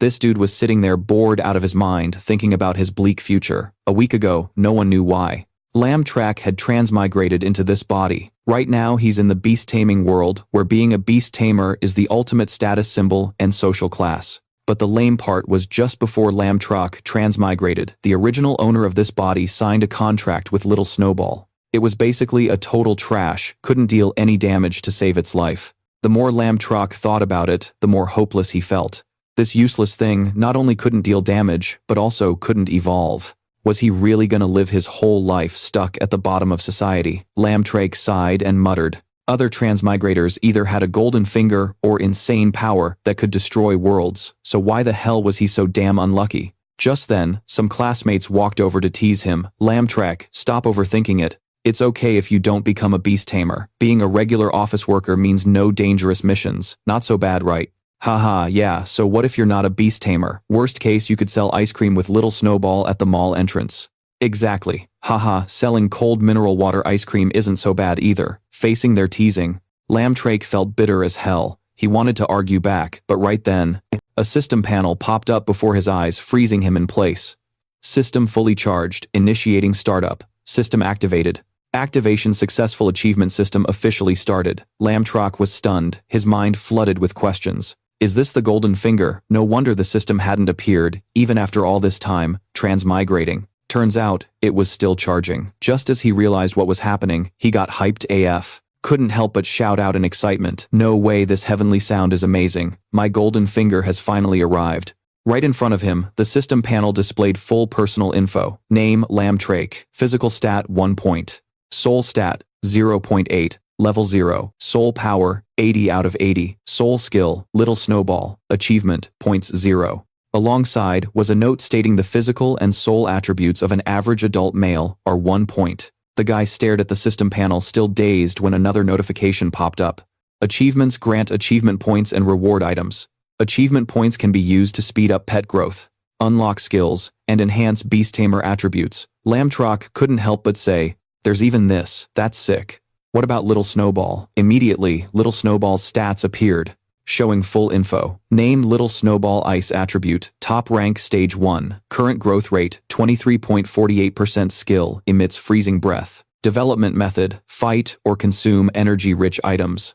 This dude was sitting there bored out of his mind, thinking about his bleak future. A week ago, no one knew why. Lam Trach had transmigrated into this body. Right now he's in the beast taming world, where being a beast tamer is the ultimate status symbol and social class. But the lame part was just before Lam Trach transmigrated, the original owner of this body signed a contract with Little Snowball. It was basically a total trash, couldn't deal any damage to save its life. The more Lam Trach thought about it, the more hopeless he felt. This useless thing not only couldn't deal damage, but also couldn't evolve. Was he really gonna live his whole life stuck at the bottom of society? Lam Trach sighed and muttered. Other transmigrators either had a golden finger or insane power that could destroy worlds, so why the hell was he so damn unlucky? Just then, some classmates walked over to tease him. Lam Trach, stop overthinking it. It's okay if you don't become a beast tamer. Being a regular office worker means no dangerous missions. Not so bad, right? Haha, yeah, so what if you're not a beast tamer? Worst case, you could sell ice cream with Little Snowball at the mall entrance. Exactly. Haha, selling cold mineral water ice cream isn't so bad either. Facing their teasing, Lam Trach felt bitter as hell. He wanted to argue back, but right then, a system panel popped up before his eyes, freezing him in place. System fully charged, initiating startup. System activated. Activation successful. Achievement system officially started. Lam Trach was stunned, his mind flooded with questions. Is this the golden finger? No wonder the system hadn't appeared, even after all this time, transmigrating. Turns out, it was still charging. Just as he realized what was happening, he got hyped AF. Couldn't help but shout out in excitement. No way, this heavenly sound is amazing. My golden finger has finally arrived. Right in front of him, the system panel displayed full personal info. Name, Lam Trach. Physical stat, 1 point. Soul stat, 0.8. Level 0. Soul power, 80 out of 80. Soul skill, Little Snowball. Achievement, points 0. Alongside was a note stating the physical and soul attributes of an average adult male are 1 point. The guy stared at the system panel, still dazed, when another notification popped up. Achievements grant achievement points and reward items. Achievement points can be used to speed up pet growth, unlock skills, and enhance beast tamer attributes. Lam Trach couldn't help but say, there's even this. That's sick. What about Little Snowball? Immediately, Little Snowball's stats appeared, showing full info. Name, Little Snowball. Ice attribute, top rank stage 1, current growth rate, 23.48%. Skill, emits freezing breath. Development method, fight or consume energy-rich items.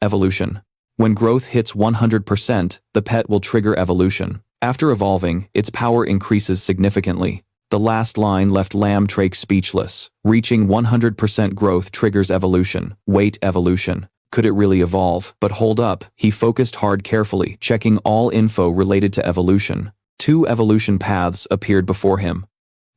Evolution. When growth hits 100%, the pet will trigger evolution. After evolving, its power increases significantly. The last line left Lam Trach speechless. Reaching 100% growth triggers evolution. Wait, evolution. Could it really evolve? But hold up, he focused hard carefully, checking all info related to evolution. 2 evolution paths appeared before him.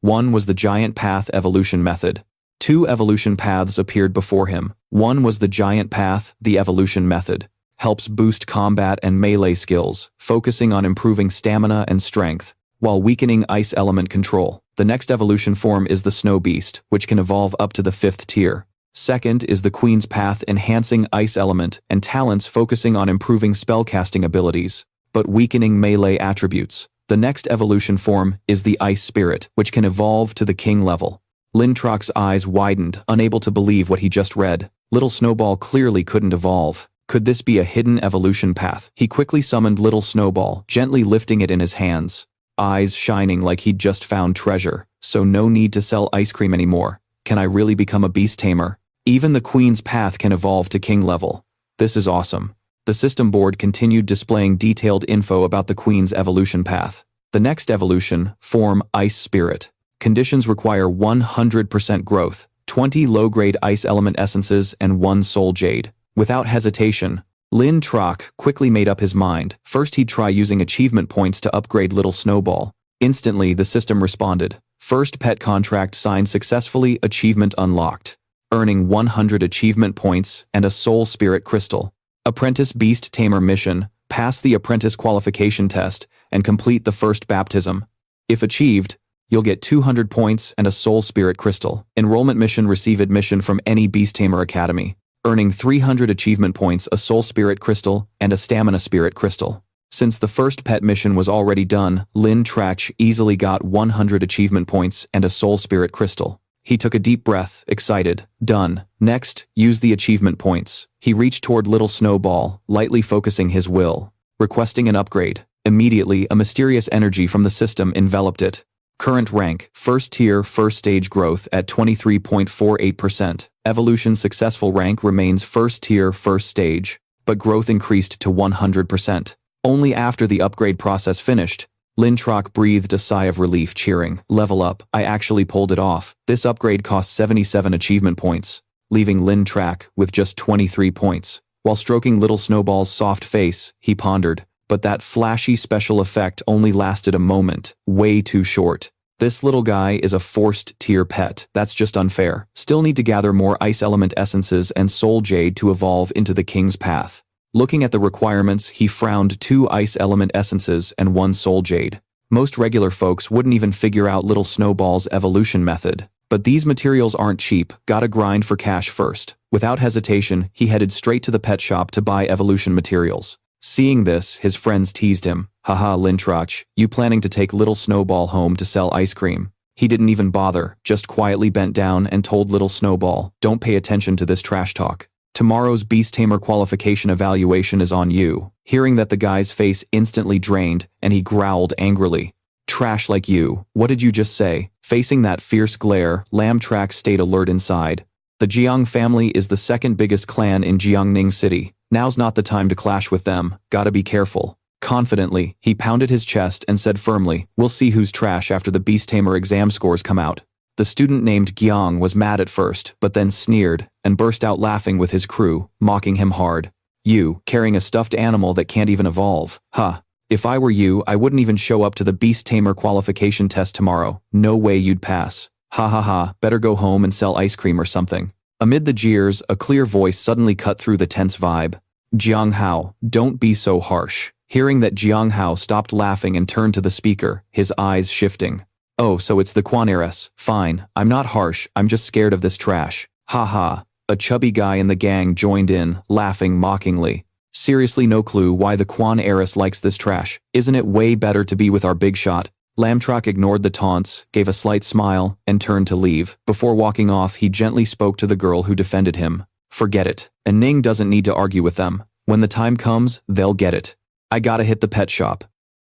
One was the giant path evolution method. 2 evolution paths appeared before him. One was the giant path, the evolution method. Helps boost combat and melee skills, focusing on improving stamina and strength, while weakening ice element control. The next evolution form is the Snow Beast, which can evolve up to the 5th tier. Second is the Queen's Path, enhancing ice element and talents, focusing on improving spellcasting abilities, but weakening melee attributes. The next evolution form is the Ice Spirit, which can evolve to the King level. Lam Trach's eyes widened, unable to believe what he just read. Little Snowball clearly couldn't evolve. Could this be a hidden evolution path? He quickly summoned Little Snowball, gently lifting it in his hands. Eyes shining like he'd just found treasure. So no need to sell ice cream anymore. Can I really become a beast tamer? Even the Queen's Path can evolve to King level. This is awesome. The system board continued displaying detailed info about the Queen's evolution path. The next evolution, form Ice Spirit. Conditions require 100% growth, 20 low-grade ice element essences, and 1 soul jade. Without hesitation, Lam Trach quickly made up his mind. First he'd try using achievement points to upgrade Little Snowball. Instantly, the system responded. First pet contract signed successfully, achievement unlocked. Earning 100 achievement points and a soul spirit crystal. Apprentice Beast Tamer mission, pass the apprentice qualification test and complete the first baptism. If achieved, you'll get 200 points and a soul spirit crystal. Enrollment mission, receive admission from any Beast Tamer Academy. Earning 300 achievement points, a soul spirit crystal, and a stamina spirit crystal. Since the first pet mission was already done, Lam Trach easily got 100 achievement points and a soul spirit crystal. He took a deep breath, excited. Done. Next, use the achievement points. He reached toward Little Snowball, lightly focusing his will, requesting an upgrade. Immediately, a mysterious energy from the system enveloped it. Current rank, first tier, first stage growth at 23.48%. Evolution successful rank remains first tier, first stage, but growth increased to 100%. Only after the upgrade process finished, Lam Trach breathed a sigh of relief, cheering. Level up, I actually pulled it off. This upgrade cost 77 achievement points, leaving Lam Trach with just 23 points. While stroking Little Snowball's soft face, he pondered, but that flashy special effect only lasted a moment, way too short. This little guy is a forced tier pet. That's just unfair. Still need to gather more ice element essences and soul jade to evolve into the king's path. Looking at the requirements, he frowned 2 ice element essences and 1 soul jade. Most regular folks wouldn't even figure out Little Snowball's evolution method. But these materials aren't cheap, gotta grind for cash first. Without hesitation, he headed straight to the pet shop to buy evolution materials. Seeing this, his friends teased him. Haha, Lam Trach, you planning to take Little Snowball home to sell ice cream? He didn't even bother, just quietly bent down and told Little Snowball, don't pay attention to this trash talk. Tomorrow's Beast Tamer qualification evaluation is on you. Hearing that, the guy's face instantly drained, and he growled angrily. Trash like you, what did you just say? Facing that fierce glare, Lam Trach stayed alert inside. The Jiang family is the second biggest clan in Jiangning City. Now's not the time to clash with them, gotta be careful. Confidently, he pounded his chest and said firmly, we'll see who's trash after the Beast Tamer exam scores come out. The student named Giang was mad at first, but then sneered, and burst out laughing with his crew, mocking him hard. You, carrying a stuffed animal that can't even evolve. Huh. If I were you, I wouldn't even show up to the Beast Tamer qualification test tomorrow. No way you'd pass. Ha ha ha, better go home and sell ice cream or something. Amid the jeers, a clear voice suddenly cut through the tense vibe. Jiang Hao, don't be so harsh. Hearing that, Jiang Hao stopped laughing and turned to the speaker, his eyes shifting. Oh, so it's the Quan heiress. Fine, I'm not harsh, I'm just scared of this trash. Ha ha. A chubby guy in the gang joined in, laughing mockingly. Seriously, no clue why the Quan heiress likes this trash. Isn't it way better to be with our big shot? Lam Trach ignored the taunts, gave a slight smile, and turned to leave. Before walking off, he gently spoke to the girl who defended him. Forget it. And Ning doesn't need to argue with them. When the time comes, they'll get it. I gotta hit the pet shop.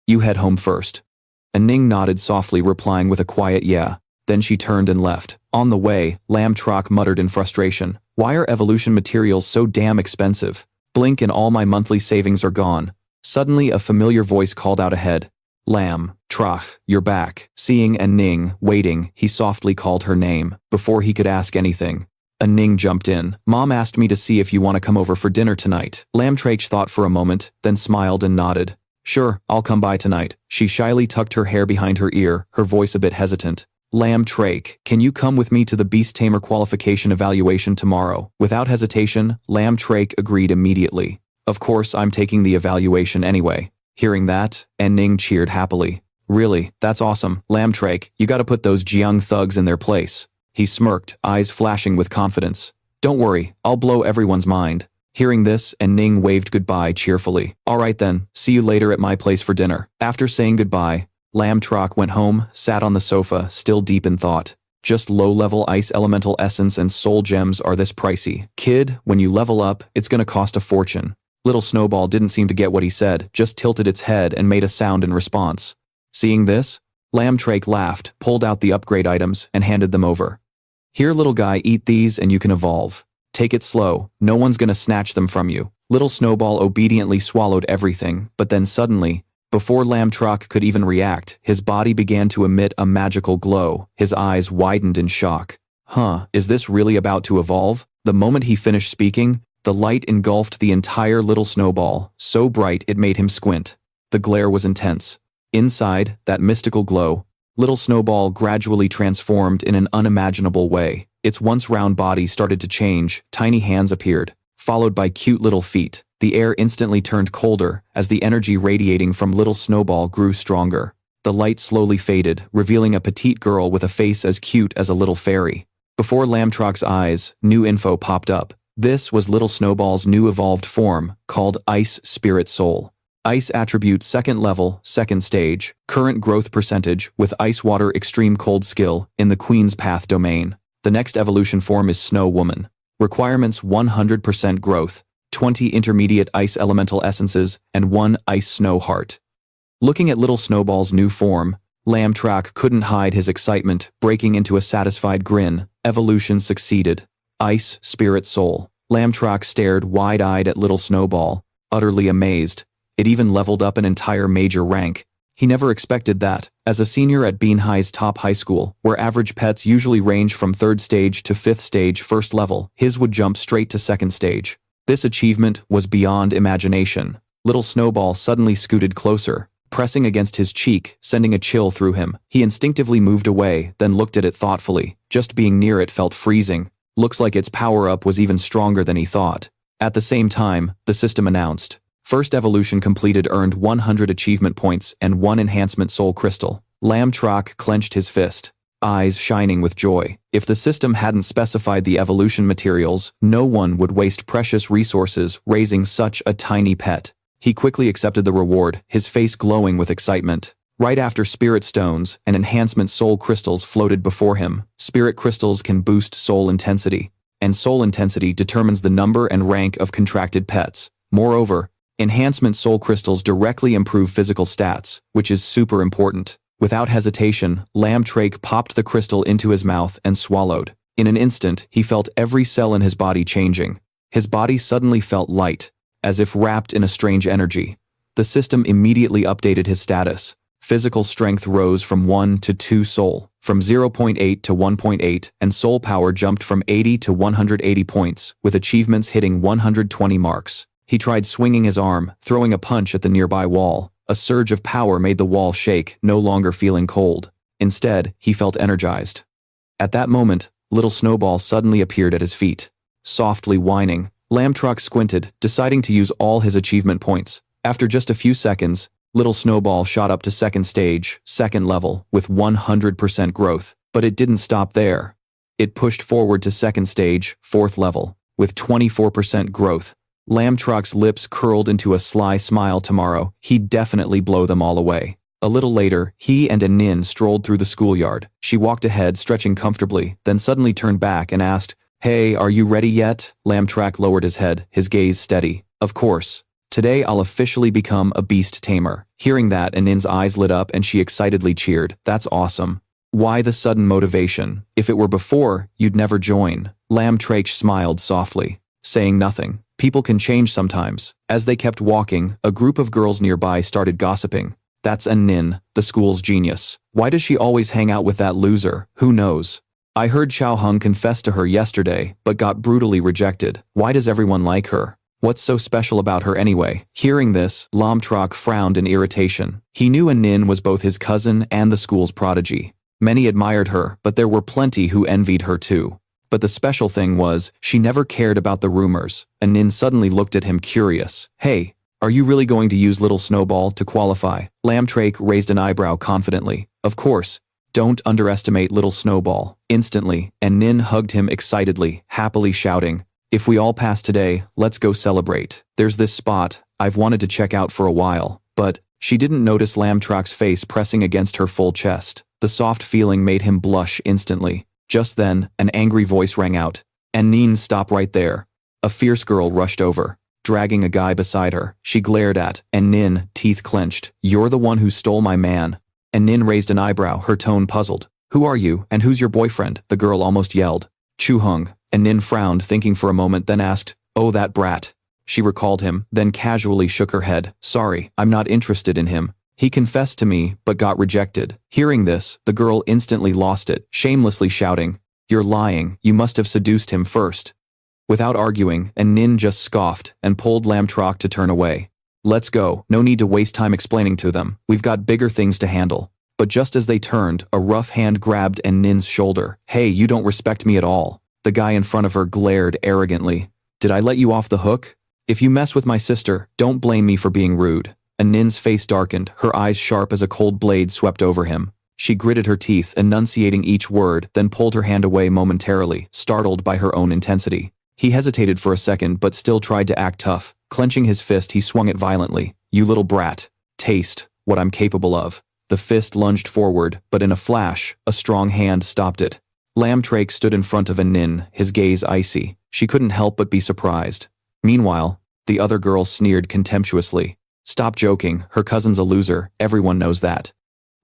You head home first. And Ning nodded softly, replying with a quiet yeah. Then she turned and left. On the way, Lam Trach muttered in frustration. Why are evolution materials so damn expensive? Blink and all my monthly savings are gone. Suddenly, a familiar voice called out ahead. Lam Trach, you're back. Seeing and Ning waiting, he softly called her name. Before he could ask anything, Ning jumped in. Mom asked me to see if you want to come over for dinner tonight. Lam Trach thought for a moment, then smiled and nodded. Sure, I'll come by tonight. She shyly tucked her hair behind her ear, her voice a bit hesitant. Lam Trach, can you come with me to the Beast Tamer qualification evaluation tomorrow? Without hesitation, Lam Trach agreed immediately. Of course, I'm taking the evaluation anyway. Hearing that, Ning cheered happily. Really, that's awesome. Lam Trach, you gotta put those Jiang thugs in their place. He smirked, eyes flashing with confidence. Don't worry, I'll blow everyone's mind. Hearing this, Ning waved goodbye cheerfully. Alright then, see you later at my place for dinner. After saying goodbye, Lam Trach went home, sat on the sofa, still deep in thought. Just low-level ice elemental essence and soul gems are this pricey. Kid, when you level up, it's gonna cost a fortune. Little Snowball didn't seem to get what he said, just tilted its head and made a sound in response. Seeing this, Lam Trach laughed, pulled out the upgrade items, and handed them over. Here, little guy, eat these and you can evolve. Take it slow, no one's gonna snatch them from you. Little Snowball obediently swallowed everything, but then suddenly, before Lam Trach could even react, his body began to emit a magical glow. His eyes widened in shock. Huh, is this really about to evolve? The moment he finished speaking, the light engulfed the entire Little Snowball, so bright it made him squint. The glare was intense. Inside, that mystical glow, Little Snowball gradually transformed in an unimaginable way. Its once round body started to change, tiny hands appeared, followed by cute little feet. The air instantly turned colder as the energy radiating from Little Snowball grew stronger. The light slowly faded, revealing a petite girl with a face as cute as a little fairy. Before Lam Trach's eyes, new info popped up. This was Little Snowball's new evolved form, called Ice Spirit Soul. Ice attribute 2nd level, 2nd stage, current growth percentage with Ice Water Extreme Cold skill in the Queen's Path domain. The next evolution form is Snow Woman. Requirements 100% growth, 20 intermediate ice elemental essences, and 1 ice snow heart. Looking at Little Snowball's new form, Lam Trach couldn't hide his excitement, breaking into a satisfied grin. Evolution succeeded. Ice, Spirit, Soul. Lam Trach stared wide-eyed at Little Snowball, utterly amazed. It even leveled up an entire major rank. He never expected that. As a senior at Bean High's top high school, where average pets usually range from 3rd stage to 5th stage first level, his would jump straight to 2nd stage. This achievement was beyond imagination. Little Snowball suddenly scooted closer, pressing against his cheek, sending a chill through him. He instinctively moved away, then looked at it thoughtfully. Just being near it felt freezing. Looks like its power-up was even stronger than he thought. At the same time, the system announced, first evolution completed earned 100 achievement points and 1 enhancement soul crystal. Lam Trach clenched his fist, eyes shining with joy. If the system hadn't specified the evolution materials, no one would waste precious resources raising such a tiny pet. He quickly accepted the reward, his face glowing with excitement. Right after spirit stones and enhancement soul crystals floated before him. Spirit crystals can boost soul intensity, and soul intensity determines the number and rank of contracted pets. Moreover, enhancement soul crystals directly improve physical stats, which is super important. Without hesitation, Lam Trach popped the crystal into his mouth and swallowed. In an instant, he felt every cell in his body changing. His body suddenly felt light, as if wrapped in a strange energy. The system immediately updated his status. Physical strength rose from 1 to 2 soul, from 0.8 to 1.8, and soul power jumped from 80 to 180 points, with achievements hitting 120 marks. He tried swinging his arm, throwing a punch at the nearby wall. A surge of power made the wall shake, no longer feeling cold. Instead, he felt energized. At that moment, Little Snowball suddenly appeared at his feet. Softly whining, Lam Trach squinted, deciding to use all his achievement points. After just a few seconds, Little Snowball shot up to 2nd stage, 2nd level, with 100% growth. But it didn't stop there. It pushed forward to 2nd stage, 4th level, with 24% growth. Lam Trach's lips curled into a sly smile. Tomorrow, he'd definitely blow them all away. A little later, he and Nin strolled through the schoolyard. She walked ahead, stretching comfortably, then suddenly turned back and asked, "Hey, are you ready yet?" Lam Trach lowered his head, his gaze steady. "Of course. Today I'll officially become a beast tamer." Hearing that, Nin's eyes lit up and she excitedly cheered. "That's awesome. Why the sudden motivation? If it were before, you'd never join." Lam Trach smiled softly, saying nothing. People can change sometimes. As they kept walking, a group of girls nearby started gossiping. "That's Nin, the school's genius. Why does she always hang out with that loser? Who knows? I heard Xiao Hung confessed to her yesterday, but got brutally rejected. Why does everyone like her? What's so special about her anyway?" Hearing this, Lam Trach frowned in irritation. He knew Nin was both his cousin and the school's prodigy. Many admired her, but there were plenty who envied her too. But the special thing was, she never cared about the rumors. Nin suddenly looked at him curious. "Hey, are you really going to use Little Snowball to qualify?" Lam Trach raised an eyebrow confidently. "Of course. Don't underestimate Little Snowball." Instantly, Nin hugged him excitedly, happily shouting, "If we all pass today, let's go celebrate. There's this spot I've wanted to check out for a while." But she didn't notice Lam Trach's face pressing against her full chest. The soft feeling made him blush instantly. Just then, an angry voice rang out. "Nin, stop right there." A fierce girl rushed over, dragging a guy beside her. She glared at Nin, teeth clenched. "You're the one who stole my man." Nin raised an eyebrow, her tone puzzled. "Who are you, and who's your boyfriend?" the girl almost yelled. "Chu Hung." Nin frowned, thinking for a moment, then asked, "Oh, that brat." She recalled him, then casually shook her head. "Sorry, I'm not interested in him. He confessed to me, but got rejected." Hearing this, the girl instantly lost it, shamelessly shouting, "You're lying, you must have seduced him first." Without arguing, Nin just scoffed and pulled Lam Trach to turn away. "Let's go, no need to waste time explaining to them. We've got bigger things to handle." But just as they turned, a rough hand grabbed Nin's shoulder. "Hey, you don't respect me at all." The guy in front of her glared arrogantly. "Did I let you off the hook? If you mess with my sister, don't blame me for being rude." Nin's face darkened, her eyes sharp as a cold blade swept over him. She gritted her teeth, enunciating each word, then pulled her hand away momentarily, startled by her own intensity. He hesitated for a second but still tried to act tough. Clenching his fist, he swung it violently. "You little brat. Taste what I'm capable of." The fist lunged forward, but in a flash, a strong hand stopped it. Lam Trach stood in front of Nin, his gaze icy. She couldn't help but be surprised. Meanwhile, the other girl sneered contemptuously. Stop joking, her cousin's a loser, everyone knows that.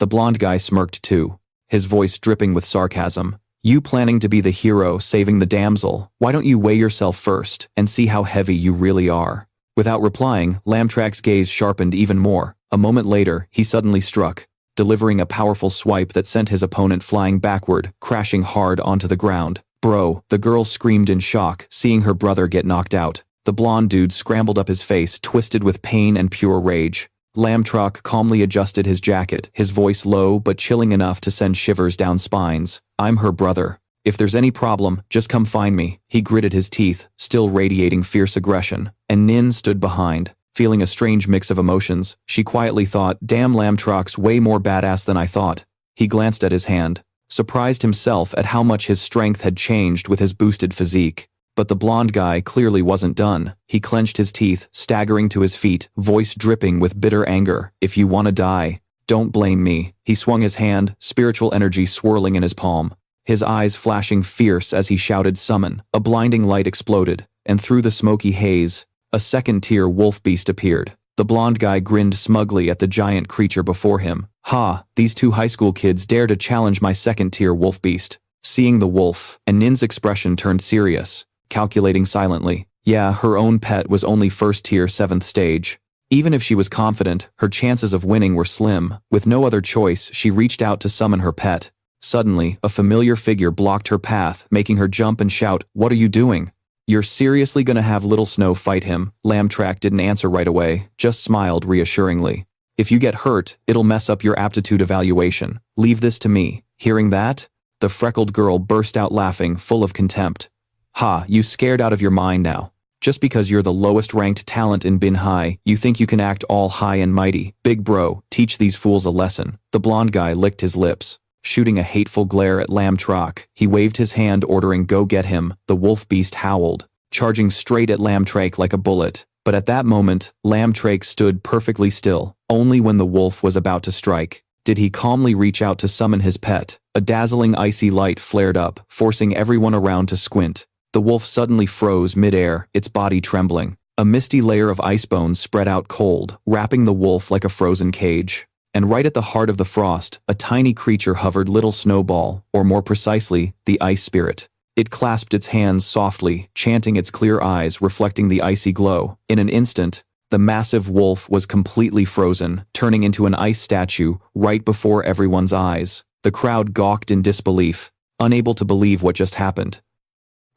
The blonde guy smirked too, his voice dripping with sarcasm. You planning to be the hero saving the damsel, why don't you weigh yourself first and see how heavy you really are? Without replying, Lam Trach's gaze sharpened even more. A moment later, he suddenly struck, delivering a powerful swipe that sent his opponent flying backward, crashing hard onto the ground. Bro, the girl screamed in shock, seeing her brother get knocked out. The blonde dude scrambled up his face, twisted with pain and pure rage. Lam Trach calmly adjusted his jacket, his voice low but chilling enough to send shivers down spines. I'm her brother. If there's any problem, just come find me. He gritted his teeth, still radiating fierce aggression. And Nin stood behind, feeling a strange mix of emotions. She quietly thought, damn, Lam Trach's way more badass than I thought. He glanced at his hand, surprised himself at how much his strength had changed with his boosted physique. But the blonde guy clearly wasn't done. He clenched his teeth, staggering to his feet, voice dripping with bitter anger. If you wanna die, don't blame me. He swung his hand, spiritual energy swirling in his palm, his eyes flashing fierce as he shouted summon. A blinding light exploded, and through the smoky haze, a second-tier wolf beast appeared. The blonde guy grinned smugly at the giant creature before him. Ha, these two high school kids dare to challenge my second-tier wolf beast. Seeing the wolf, and Nin's expression turned serious, calculating silently. Yeah, her own pet was only first-tier 7th stage. Even if she was confident, her chances of winning were slim. With no other choice, she reached out to summon her pet. Suddenly, a familiar figure blocked her path, making her jump and shout, "What are you doing? You're seriously gonna have Little Snow fight him?" Lam Trach didn't answer right away, just smiled reassuringly. If you get hurt, it'll mess up your aptitude evaluation. Leave this to me. Hearing that? The freckled girl burst out laughing, full of contempt. Ha, you scared out of your mind now. Just because you're the lowest-ranked talent in Bin High, you think you can act all high and mighty. Big bro, teach these fools a lesson. The blonde guy licked his lips, shooting a hateful glare at Lam Trach. He waved his hand ordering go get him. The wolf beast howled, charging straight at Lam Trach like a bullet. But at that moment, Lam Trach stood perfectly still. Only when the wolf was about to strike did he calmly reach out to summon his pet. A dazzling icy light flared up, forcing everyone around to squint. The wolf suddenly froze mid-air, its body trembling. A misty layer of ice bones spread out cold, wrapping the wolf like a frozen cage. And right at the heart of the frost, a tiny creature hovered, Little Snowball, or more precisely, the ice spirit. It clasped its hands softly, chanting, its clear eyes reflecting the icy glow. In an instant, the massive wolf was completely frozen, turning into an ice statue right before everyone's eyes. The crowd gawked in disbelief, unable to believe what just happened.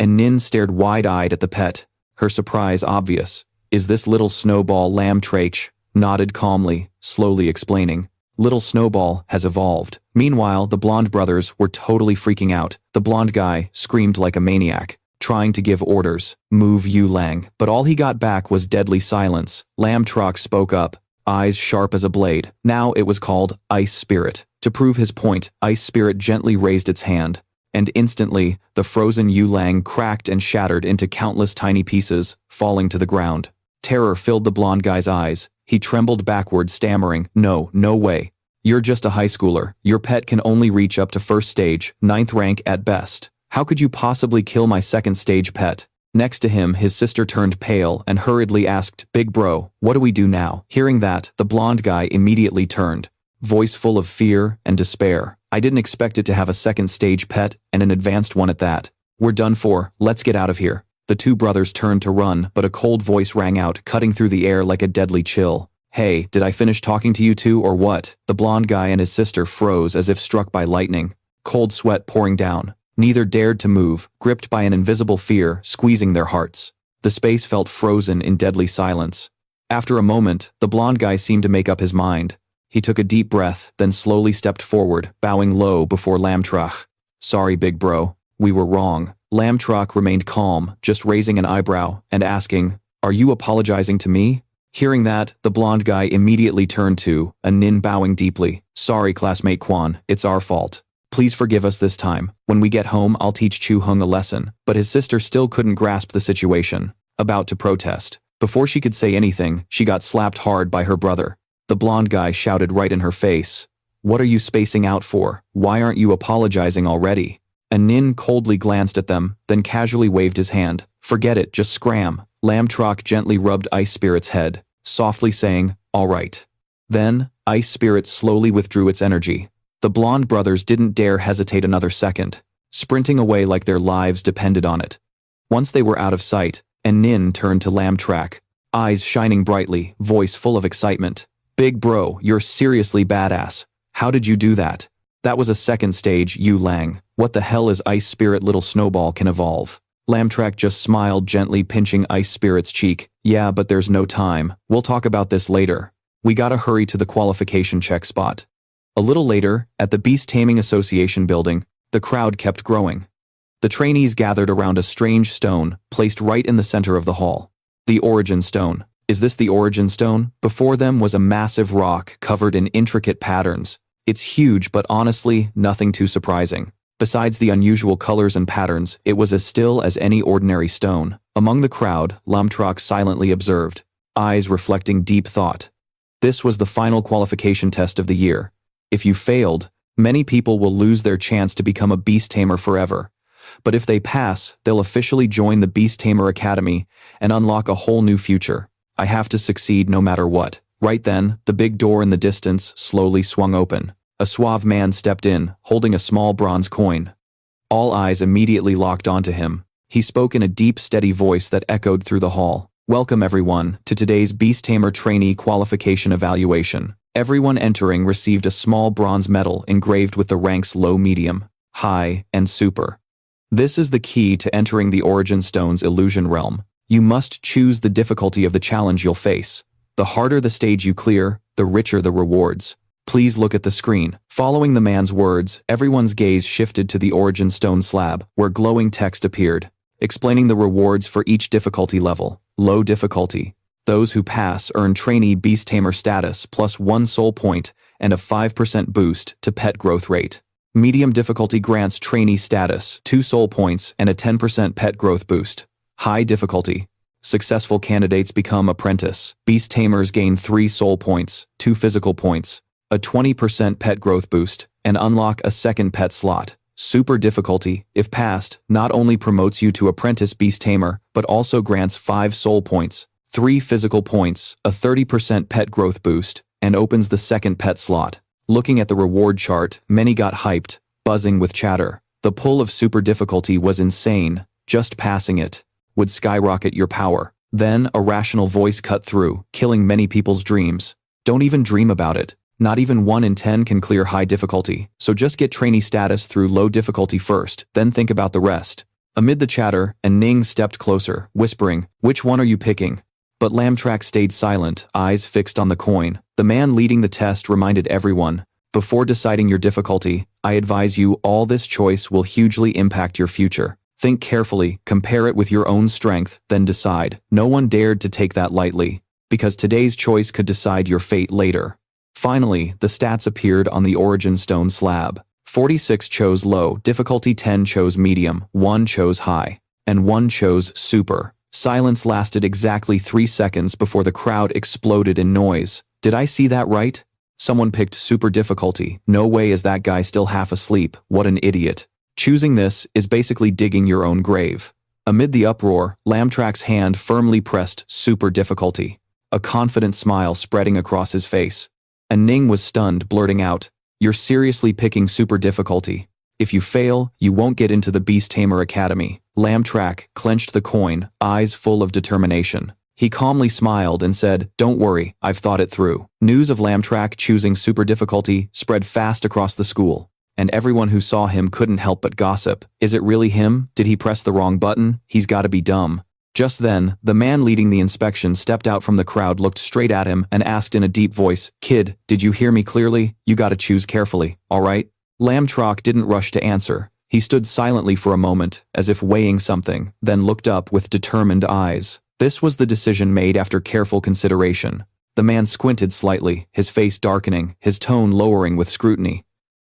And Nin stared wide-eyed at the pet, her surprise obvious. Is this Little Snowball? Lam Trach nodded calmly, slowly explaining. Little Snowball has evolved. Meanwhile, the blonde brothers were totally freaking out. The blonde guy screamed like a maniac, trying to give orders. Move, you Lang. But all he got back was deadly silence. Lam Trach spoke up, eyes sharp as a blade. Now it was called Ice Spirit. To prove his point, Ice Spirit gently raised its hand, and instantly, the frozen Yulang cracked and shattered into countless tiny pieces, falling to the ground. Terror filled the blonde guy's eyes. He trembled backward, stammering, no way. You're just a high schooler. Your pet can only reach up to 1st stage, 9th rank at best. How could you possibly kill my 2nd stage pet? Next to him, his sister turned pale and hurriedly asked, Big bro, what do we do now? Hearing that, the blonde guy immediately turned, voice full of fear and despair. I didn't expect it to have a 2nd stage pet, and an advanced one at that. We're done for, let's get out of here. The two brothers turned to run, but a cold voice rang out, cutting through the air like a deadly chill. Hey, did I finish talking to you two or what? The blonde guy and his sister froze as if struck by lightning, cold sweat pouring down. Neither dared to move, gripped by an invisible fear, squeezing their hearts. The space felt frozen in deadly silence. After a moment, the blonde guy seemed to make up his mind. He took a deep breath, then slowly stepped forward, bowing low before Lam Trach. Sorry, big bro. We were wrong. Lam Trach remained calm, just raising an eyebrow and asking, Are you apologizing to me? Hearing that, the blonde guy immediately turned to a Nin, bowing deeply. Sorry, classmate Quan, it's our fault. Please forgive us this time. When we get home, I'll teach Chu Hung a lesson. But his sister still couldn't grasp the situation, about to protest. Before she could say anything, she got slapped hard by her brother. The blonde guy shouted right in her face. What are you spacing out for? Why aren't you apologizing already? And Nin coldly glanced at them, then casually waved his hand. Forget it, just scram. Lam Trach gently rubbed Ice Spirit's head, softly saying, All right. Then, Ice Spirit slowly withdrew its energy. The blonde brothers didn't dare hesitate another second, sprinting away like their lives depended on it. Once they were out of sight, and Nin turned to Lam Trach, eyes shining brightly, voice full of excitement. Big bro, you're seriously badass. How did you do that? That was a second stage, Yu Lang. What the hell is Ice Spirit? Little Snowball can evolve. Lam Trach just smiled, gently pinching Ice Spirit's cheek. Yeah, but there's no time. We'll talk about this later. We gotta hurry to the qualification check spot. A little later, at the Beast Taming Association building, the crowd kept growing. The trainees gathered around a strange stone, placed right in the center of the hall. The Origin Stone. Is this the Origin Stone? Before them was a massive rock covered in intricate patterns. It's huge, but honestly, nothing too surprising. Besides the unusual colors and patterns, it was as still as any ordinary stone. Among the crowd, Lam Trach silently observed, eyes reflecting deep thought. This was the final qualification test of the year. If you failed, many people will lose their chance to become a beast tamer forever. But if they pass, they'll officially join the Beast Tamer Academy and unlock a whole new future. I have to succeed no matter what. Right then, the big door in the distance slowly swung open. A suave man stepped in, holding a small bronze coin. All eyes immediately locked onto him. He spoke in a deep, steady voice that echoed through the hall. Welcome everyone to today's Beast Tamer Trainee Qualification Evaluation. Everyone entering received a small bronze medal engraved with the ranks low, medium, high, and super. This is the key to entering the Origin Stone's illusion realm. You must choose the difficulty of the challenge you'll face. The harder the stage you clear, the richer the rewards. Please look at the screen. Following the man's words, everyone's gaze shifted to the Origin Stone slab, where glowing text appeared, explaining the rewards for each difficulty level. Low difficulty. Those who pass earn trainee beast tamer status plus 1 soul point and a 5% boost to pet growth rate. Medium difficulty grants trainee status, 2 soul points and a 10% pet growth boost. High difficulty. Successful candidates become apprentice. Beast tamers gain 3 soul points, 2 physical points, a 20% pet growth boost, and unlock a second pet slot. Super difficulty, if passed, not only promotes you to apprentice beast tamer, but also grants 5 soul points, 3 physical points, a 30% pet growth boost, and opens the second pet slot. Looking at the reward chart, many got hyped, buzzing with chatter. The pull of super difficulty was insane. Just passing it would skyrocket your power. Then a rational voice cut through, killing many people's dreams. Don't even dream about it. Not even 1 in 10 can clear high difficulty, so just get trainee status through low difficulty first, then think about the rest. Amid the chatter, Ning stepped closer, whispering, "Which one are you picking?" But Lam Trach stayed silent, eyes fixed on the coin. The man leading the test reminded everyone, "Before deciding your difficulty, I advise you all this choice will hugely impact your future. Think carefully, compare it with your own strength, then decide." No one dared to take that lightly, because today's choice could decide your fate later. Finally, the stats appeared on the Origin Stone slab. 46 chose low, difficulty 10 chose medium, 1 chose high, and 1 chose super. Silence lasted exactly 3 seconds before the crowd exploded in noise. Did I see that right? Someone picked super difficulty. No way is that guy still half asleep. What an idiot. Choosing this is basically digging your own grave. Amid the uproar, Lam Trach's hand firmly pressed super difficulty, a confident smile spreading across his face. And Ning was stunned, blurting out, "You're seriously picking super difficulty? If you fail, you won't get into the Beast Tamer Academy." Lam Trach clenched the coin, eyes full of determination. He calmly smiled and said, "Don't worry, I've thought it through." News of Lam Trach choosing super difficulty spread fast across the school, and everyone who saw him couldn't help but gossip. Is it really him? Did he press the wrong button? He's gotta be dumb. Just then, the man leading the inspection stepped out from the crowd, looked straight at him, and asked in a deep voice, "Kid, did you hear me clearly? You gotta choose carefully, alright?" Lam Trach didn't rush to answer. He stood silently for a moment, as if weighing something, then looked up with determined eyes. This was the decision made after careful consideration. The man squinted slightly, his face darkening, his tone lowering with scrutiny.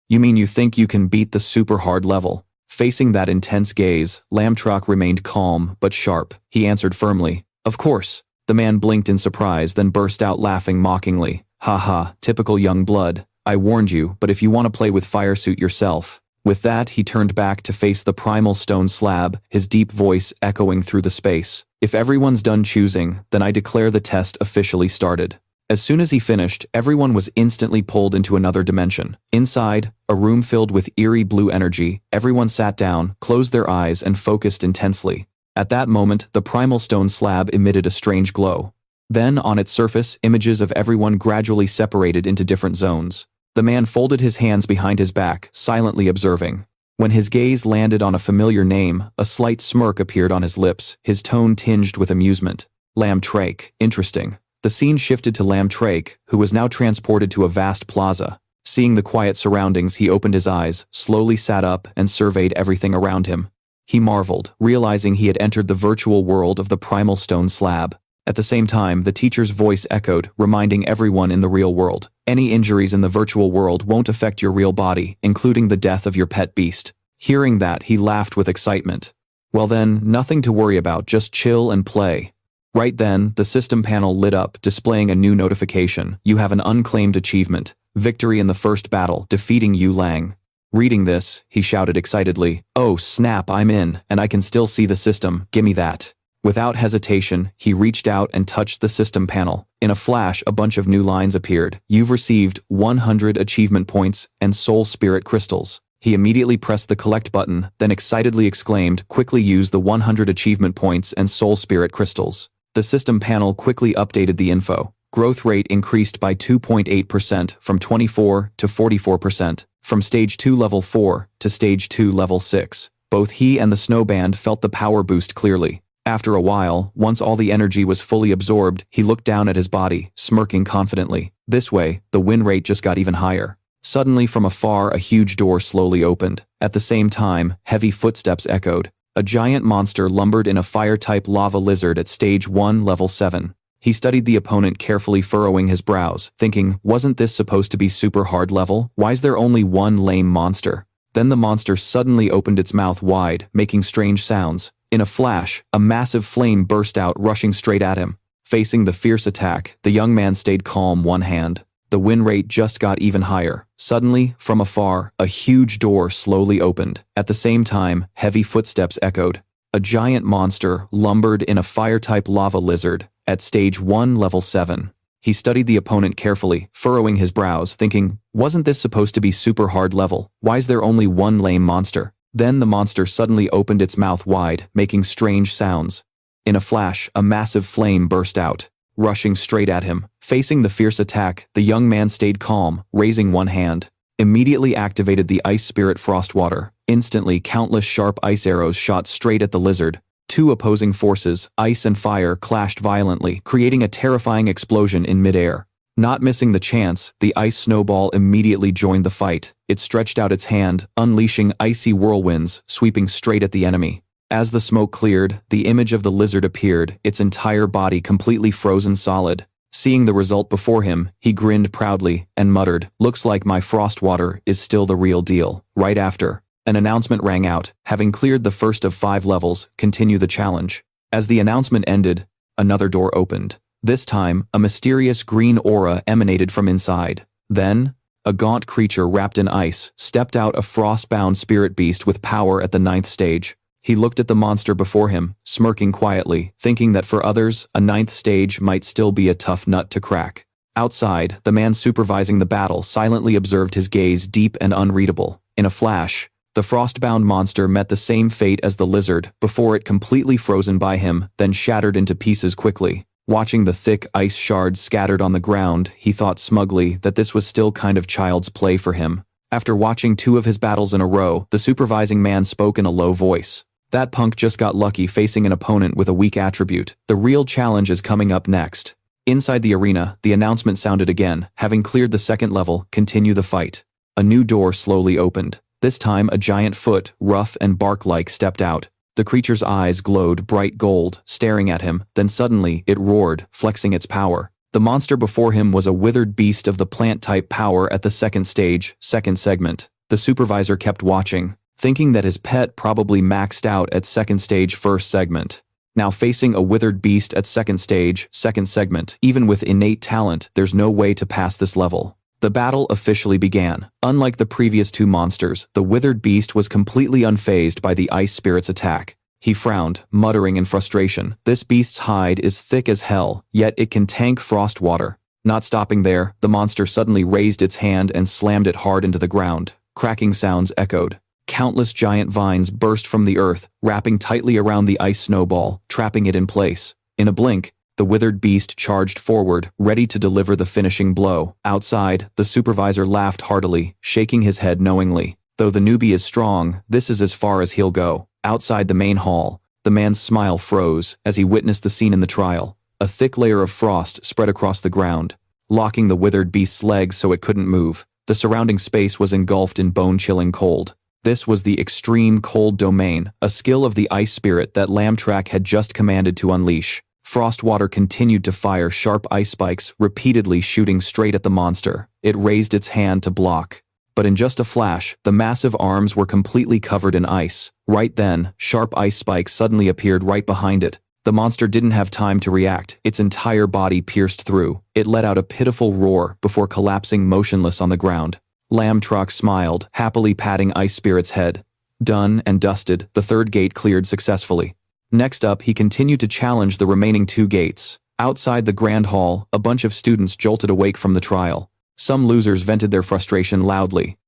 "You mean you think you can beat the super hard level?" Facing that intense gaze, Lam Trach remained calm but sharp. He answered firmly, "Of course." The man blinked in surprise, then burst out laughing mockingly. "Ha ha, typical young blood. I warned you, but if you want to play with fire, suit yourself." With that, he turned back to face the primal stone slab, his deep voice echoing through the space. "If everyone's done choosing, then I declare the test officially started." As soon as he finished, everyone was instantly pulled into another dimension. Inside, a room filled with eerie blue energy, everyone sat down, closed their eyes, and focused intensely. At that moment, the primal stone slab emitted a strange glow. Then, on its surface, images of everyone gradually separated into different zones. The man folded his hands behind his back, silently observing. When his gaze landed on a familiar name, a slight smirk appeared on his lips, his tone tinged with amusement. Lam Trach, interesting. The scene shifted to Lam Trach, who was now transported to a vast plaza. Seeing the quiet surroundings, he opened his eyes, slowly sat up, and surveyed everything around him. He marveled, realizing he had entered the virtual world of the primal stone slab. At the same time, the teacher's voice echoed, reminding everyone in the real world. Any injuries in the virtual world won't affect your real body, including the death of your pet beast. Hearing that, he laughed with excitement. Well then, nothing to worry about, just chill and play. Right then, the system panel lit up, displaying a new notification. You have an unclaimed achievement. Victory in the first battle, defeating Yu Lang. Reading this, he shouted excitedly, "Oh snap, I'm in, and I can still see the system, gimme that." Without hesitation, he reached out and touched the system panel. In a flash, a bunch of new lines appeared. You've received 100 achievement points and soul spirit crystals. He immediately pressed the collect button, then excitedly exclaimed, "Quickly use the 100 achievement points and soul spirit crystals." The system panel quickly updated the info. Growth rate increased by 2.8% from 24 to 44%, from Stage 2 Level 4 to Stage 2 Level 6. Both he and the snowband felt the power boost clearly. After a while, once all the energy was fully absorbed, he looked down at his body, smirking confidently. This way, the win rate just got even higher. Suddenly from afar, a huge door slowly opened. At the same time, heavy footsteps echoed. A giant monster lumbered in a fire-type lava lizard at Stage 1 Level 7. He studied the opponent carefully, furrowing his brows, thinking, wasn't this supposed to be super hard level? Why's there only one lame monster? Then the monster suddenly opened its mouth wide, making strange sounds. In a flash, a massive flame burst out, rushing straight at him. Facing the fierce attack, the young man stayed calm, one hand. The win rate just got even higher. Suddenly, from afar, a huge door slowly opened. At the same time, heavy footsteps echoed. A giant monster lumbered in a fire-type lava lizard at Stage 1 Level 7. He studied the opponent carefully, furrowing his brows, thinking, wasn't this supposed to be super hard level? Why's there only one lame monster? Then the monster suddenly opened its mouth wide, making strange sounds. In a flash, a massive flame burst out, rushing straight at him. Facing the fierce attack, the young man stayed calm, raising one hand. Immediately activated the ice spirit frostwater. Instantly, countless sharp ice arrows shot straight at the lizard. Two opposing forces, ice and fire, clashed violently, creating a terrifying explosion in midair. Not missing the chance, the ice snowball immediately joined the fight. It stretched out its hand, unleashing icy whirlwinds, sweeping straight at the enemy. As the smoke cleared, the image of the lizard appeared, its entire body completely frozen solid. Seeing the result before him, he grinned proudly and muttered, "Looks like my frostwater is still the real deal." Right after, an announcement rang out, having cleared the first of 5 levels, continue the challenge. As the announcement ended, another door opened. This time, a mysterious green aura emanated from inside. Then, a gaunt creature wrapped in ice stepped out, a frost-bound spirit beast with power at the 9th stage. He looked at the monster before him, smirking quietly, thinking that for others, a 9th stage might still be a tough nut to crack. Outside, the man supervising the battle silently observed, his gaze deep and unreadable. In a flash, the frost-bound monster met the same fate as the lizard, before it completely frozen by him, then shattered into pieces quickly. Watching the thick ice shards scattered on the ground, he thought smugly that this was still kind of child's play for him. After watching 2 of his battles in a row, the supervising man spoke in a low voice. That punk just got lucky facing an opponent with a weak attribute. The real challenge is coming up next. Inside the arena, the announcement sounded again. Having cleared the 2nd level, continue the fight. A new door slowly opened. This time, a giant foot, rough and bark-like, stepped out. The creature's eyes glowed bright gold, staring at him. Then suddenly, it roared, flexing its power. The monster before him was a withered beast of the plant-type power at the 2nd stage, 2nd segment. The supervisor kept watching, thinking that his pet probably maxed out at 2nd stage, 1st segment. Now facing a withered beast at 2nd stage, 2nd segment, even with innate talent, there's no way to pass this level. The battle officially began. Unlike the previous 2 monsters, the withered beast was completely unfazed by the ice spirit's attack. He frowned, muttering in frustration. This beast's hide is thick as hell, yet it can tank frost water. Not stopping there, the monster suddenly raised its hand and slammed it hard into the ground. Cracking sounds echoed. Countless giant vines burst from the earth, wrapping tightly around the ice snowball, trapping it in place. In a blink, the withered beast charged forward, ready to deliver the finishing blow. Outside, the supervisor laughed heartily, shaking his head knowingly. Though the newbie is strong, this is as far as he'll go. Outside the main hall, the man's smile froze as he witnessed the scene in the trial. A thick layer of frost spread across the ground, locking the withered beast's legs so it couldn't move. The surrounding space was engulfed in bone-chilling cold. This was the extreme cold domain, a skill of the ice spirit that Lam Trach had just commanded to unleash. Frost water continued to fire sharp ice spikes, repeatedly shooting straight at the monster. It raised its hand to block. But in just a flash, the massive arms were completely covered in ice. Right then, sharp ice spikes suddenly appeared right behind it. The monster didn't have time to react, its entire body pierced through. It let out a pitiful roar before collapsing motionless on the ground. Lam Trach smiled, happily patting Ice Spirit's head. Done and dusted, the third gate cleared successfully. Next up, he continued to challenge the remaining 2 gates. Outside the grand hall, a bunch of students jolted awake from the trial. Some losers vented their frustration loudly.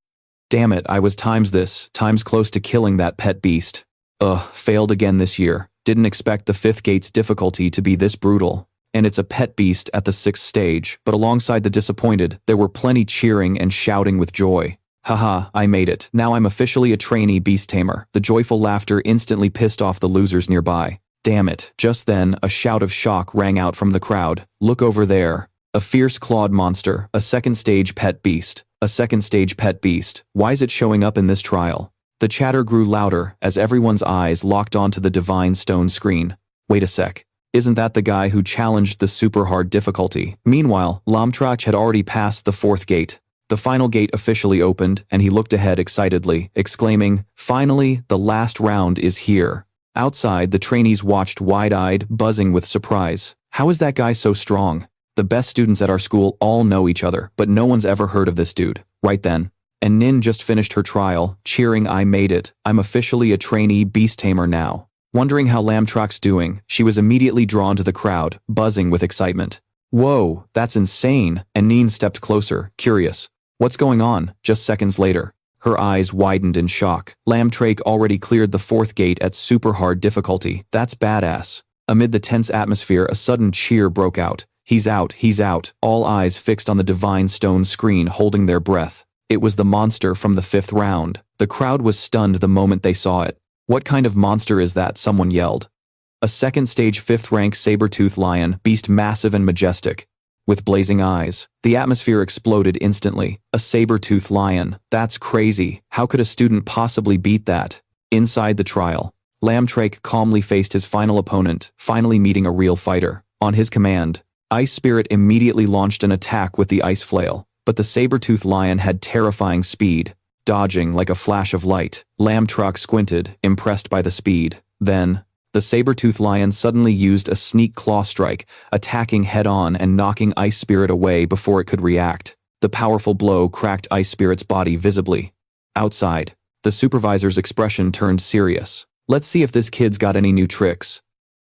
Damn it, I was times close to killing that pet beast. Failed again this year. Didn't expect the 5th gate's difficulty to be this brutal. And it's a pet beast at the 6th stage, but alongside the disappointed, there were plenty cheering and shouting with joy. Haha, I made it. Now I'm officially a trainee beast tamer. The joyful laughter instantly pissed off the losers nearby. Damn it. Just then, a shout of shock rang out from the crowd. Look over there. A fierce clawed monster, a 2nd stage pet beast. A 2nd stage pet beast. Why's it showing up in this trial? The chatter grew louder as everyone's eyes locked onto the divine stone screen. Wait a sec. Isn't that the guy who challenged the super hard difficulty? Meanwhile, Lam Trach had already passed the 4th gate. The final gate officially opened, and he looked ahead excitedly, exclaiming, "Finally, the last round is here." Outside, the trainees watched wide-eyed, buzzing with surprise. How is that guy so strong? The best students at our school all know each other, but no one's ever heard of this dude. Right then. And Nin just finished her trial, cheering, "I made it. I'm officially a trainee beast tamer now." Wondering how Lam Trach's doing, she was immediately drawn to the crowd, buzzing with excitement. Whoa, that's insane, and Nin stepped closer, curious. What's going on? Just seconds later. Her eyes widened in shock. Lam Trach already cleared the 4th gate at super hard difficulty. That's badass. Amid the tense atmosphere, a sudden cheer broke out. He's out, he's out. All eyes fixed on the divine stone screen, holding their breath. It was the monster from the 5th round. The crowd was stunned the moment they saw it. What kind of monster is that? Someone yelled. A 2nd stage 5th rank saber-toothed lion, beast massive and majestic. With blazing eyes, the atmosphere exploded instantly. A saber-toothed lion. That's crazy. How could a student possibly beat that? Inside the trial, Lam Trach calmly faced his final opponent, finally meeting a real fighter. On his command, Ice Spirit immediately launched an attack with the ice flail. But the saber-toothed lion had terrifying speed, dodging like a flash of light. Lam Trach squinted, impressed by the speed. Then, the saber-toothed lion suddenly used a sneak claw strike, attacking head-on and knocking Ice Spirit away before it could react. The powerful blow cracked Ice Spirit's body visibly. Outside, the supervisor's expression turned serious. Let's see if this kid's got any new tricks.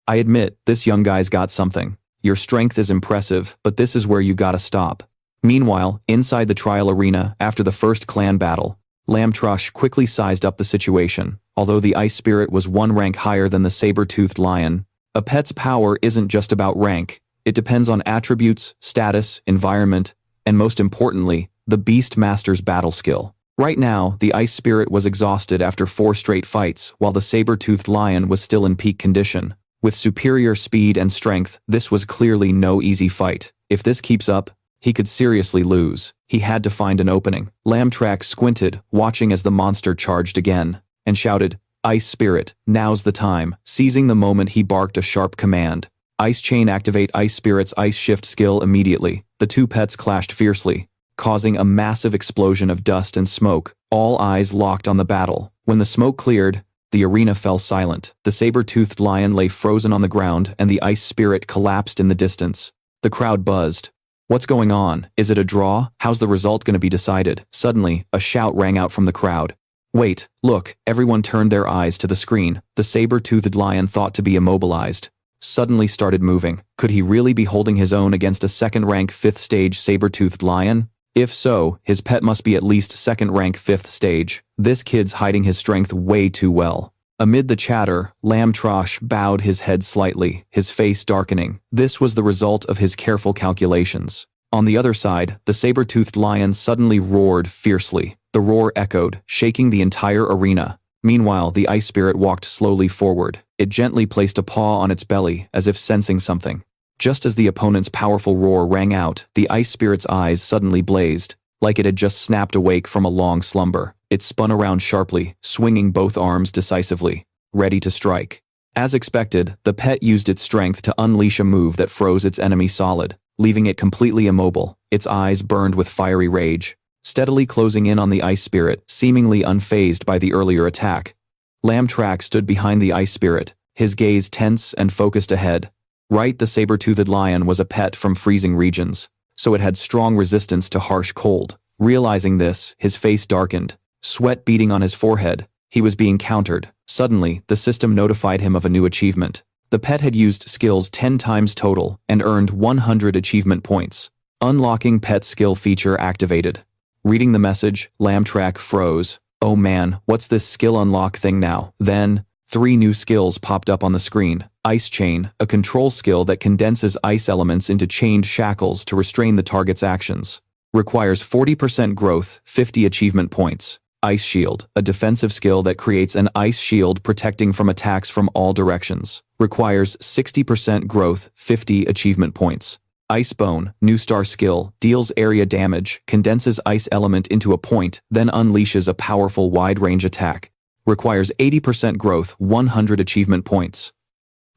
I admit, this young guy's got something. Your strength is impressive, but this is where you gotta stop. Meanwhile, inside the trial arena, after the first clan battle, Lam Trach quickly sized up the situation. Although the Ice Spirit was 1 rank higher than the saber-toothed lion, a pet's power isn't just about rank. It depends on attributes, status, environment, and most importantly, the Beast Master's battle skill. Right now, the Ice Spirit was exhausted after 4 straight fights, while the saber-toothed lion was still in peak condition. With superior speed and strength, this was clearly no easy fight. If this keeps up, he could seriously lose. He had to find an opening. Lam Trach squinted, watching as the monster charged again, and shouted, "Ice Spirit, now's the time." Seizing the moment, he barked a sharp command. Ice Chain, activate Ice Spirit's Ice Shift skill immediately. The 2 pets clashed fiercely, causing a massive explosion of dust and smoke. All eyes locked on the battle. When the smoke cleared, the arena fell silent. The saber-toothed lion lay frozen on the ground, and the Ice Spirit collapsed in the distance. The crowd buzzed. What's going on? Is it a draw? How's the result going to be decided? Suddenly, a shout rang out from the crowd. Wait, look, everyone turned their eyes to the screen. The saber-toothed lion thought to be immobilized. suddenly started moving. Could he really be holding his own against a second-rank 5th stage saber-toothed lion? If so, his pet must be at least second-rank 5th stage. This kid's hiding his strength way too well. Amid the chatter, Lam Trach bowed his head slightly, his face darkening. This was the result of his careful calculations. On the other side, the saber-toothed lion suddenly roared fiercely. The roar echoed, shaking the entire arena. Meanwhile, the ice spirit walked slowly forward. It gently placed a paw on its belly, as if sensing something. Just as the opponent's powerful roar rang out, the ice spirit's eyes suddenly blazed, like it had just snapped awake from a long slumber. It spun around sharply, swinging both arms decisively, ready to strike. As expected, the pet used its strength to unleash a move that froze its enemy solid, leaving it completely immobile. Its eyes burned with fiery rage, steadily closing in on the ice spirit, seemingly unfazed by the earlier attack. Lam Trach stood behind the ice spirit, his gaze tense and focused ahead. Right, the saber-toothed lion was a pet from freezing regions, so it had strong resistance to harsh cold. Realizing this, his face darkened, sweat beading on his forehead. He was being countered. Suddenly, the system notified him of a new achievement. The pet had used skills 10 times total and earned 100 achievement points. Unlocking pet skill feature activated. Reading the message, Lam Trach froze. Oh man, what's this skill unlock thing now? Then, 3 new skills popped up on the screen. Ice Chain, a control skill that condenses ice elements into chained shackles to restrain the target's actions. Requires 40% growth, 50 achievement points. Ice Shield, a defensive skill that creates an ice shield protecting from attacks from all directions. Requires 60% growth, 50 achievement points. Ice Bone, new star skill, deals area damage, condenses ice element into a point, then unleashes a powerful wide-range attack. Requires 80% growth, 100 achievement points.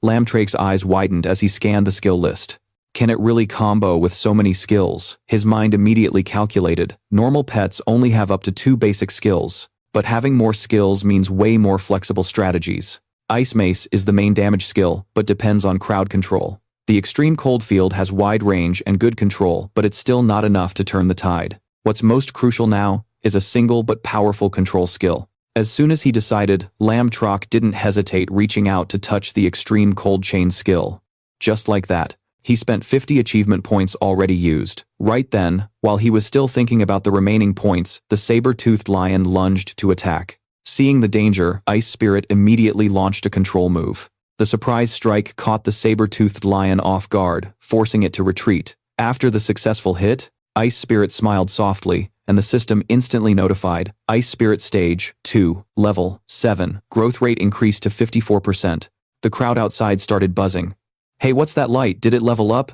Lam Trach's eyes widened as he scanned the skill list. Can it really combo with so many skills? His mind immediately calculated. Normal pets only have up to 2 basic skills, but having more skills means way more flexible strategies. Ice Mace is the main damage skill, but depends on crowd control. The Extreme Cold Field has wide range and good control, but it's still not enough to turn the tide. What's most crucial now is a single but powerful control skill. As soon as he decided, Lam Trach didn't hesitate reaching out to touch the Extreme Cold Chain skill. Just like that, he spent 50 achievement points already used. Right then, while he was still thinking about the remaining points, the saber-toothed lion lunged to attack. Seeing the danger, Ice Spirit immediately launched a control move. The surprise strike caught the saber-toothed lion off guard, forcing it to retreat. After the successful hit, Ice Spirit smiled softly, and the system instantly notified, Ice Spirit Stage 2, Level 7, growth rate increased to 54%. The crowd outside started buzzing. Hey, what's that light? Did it level up?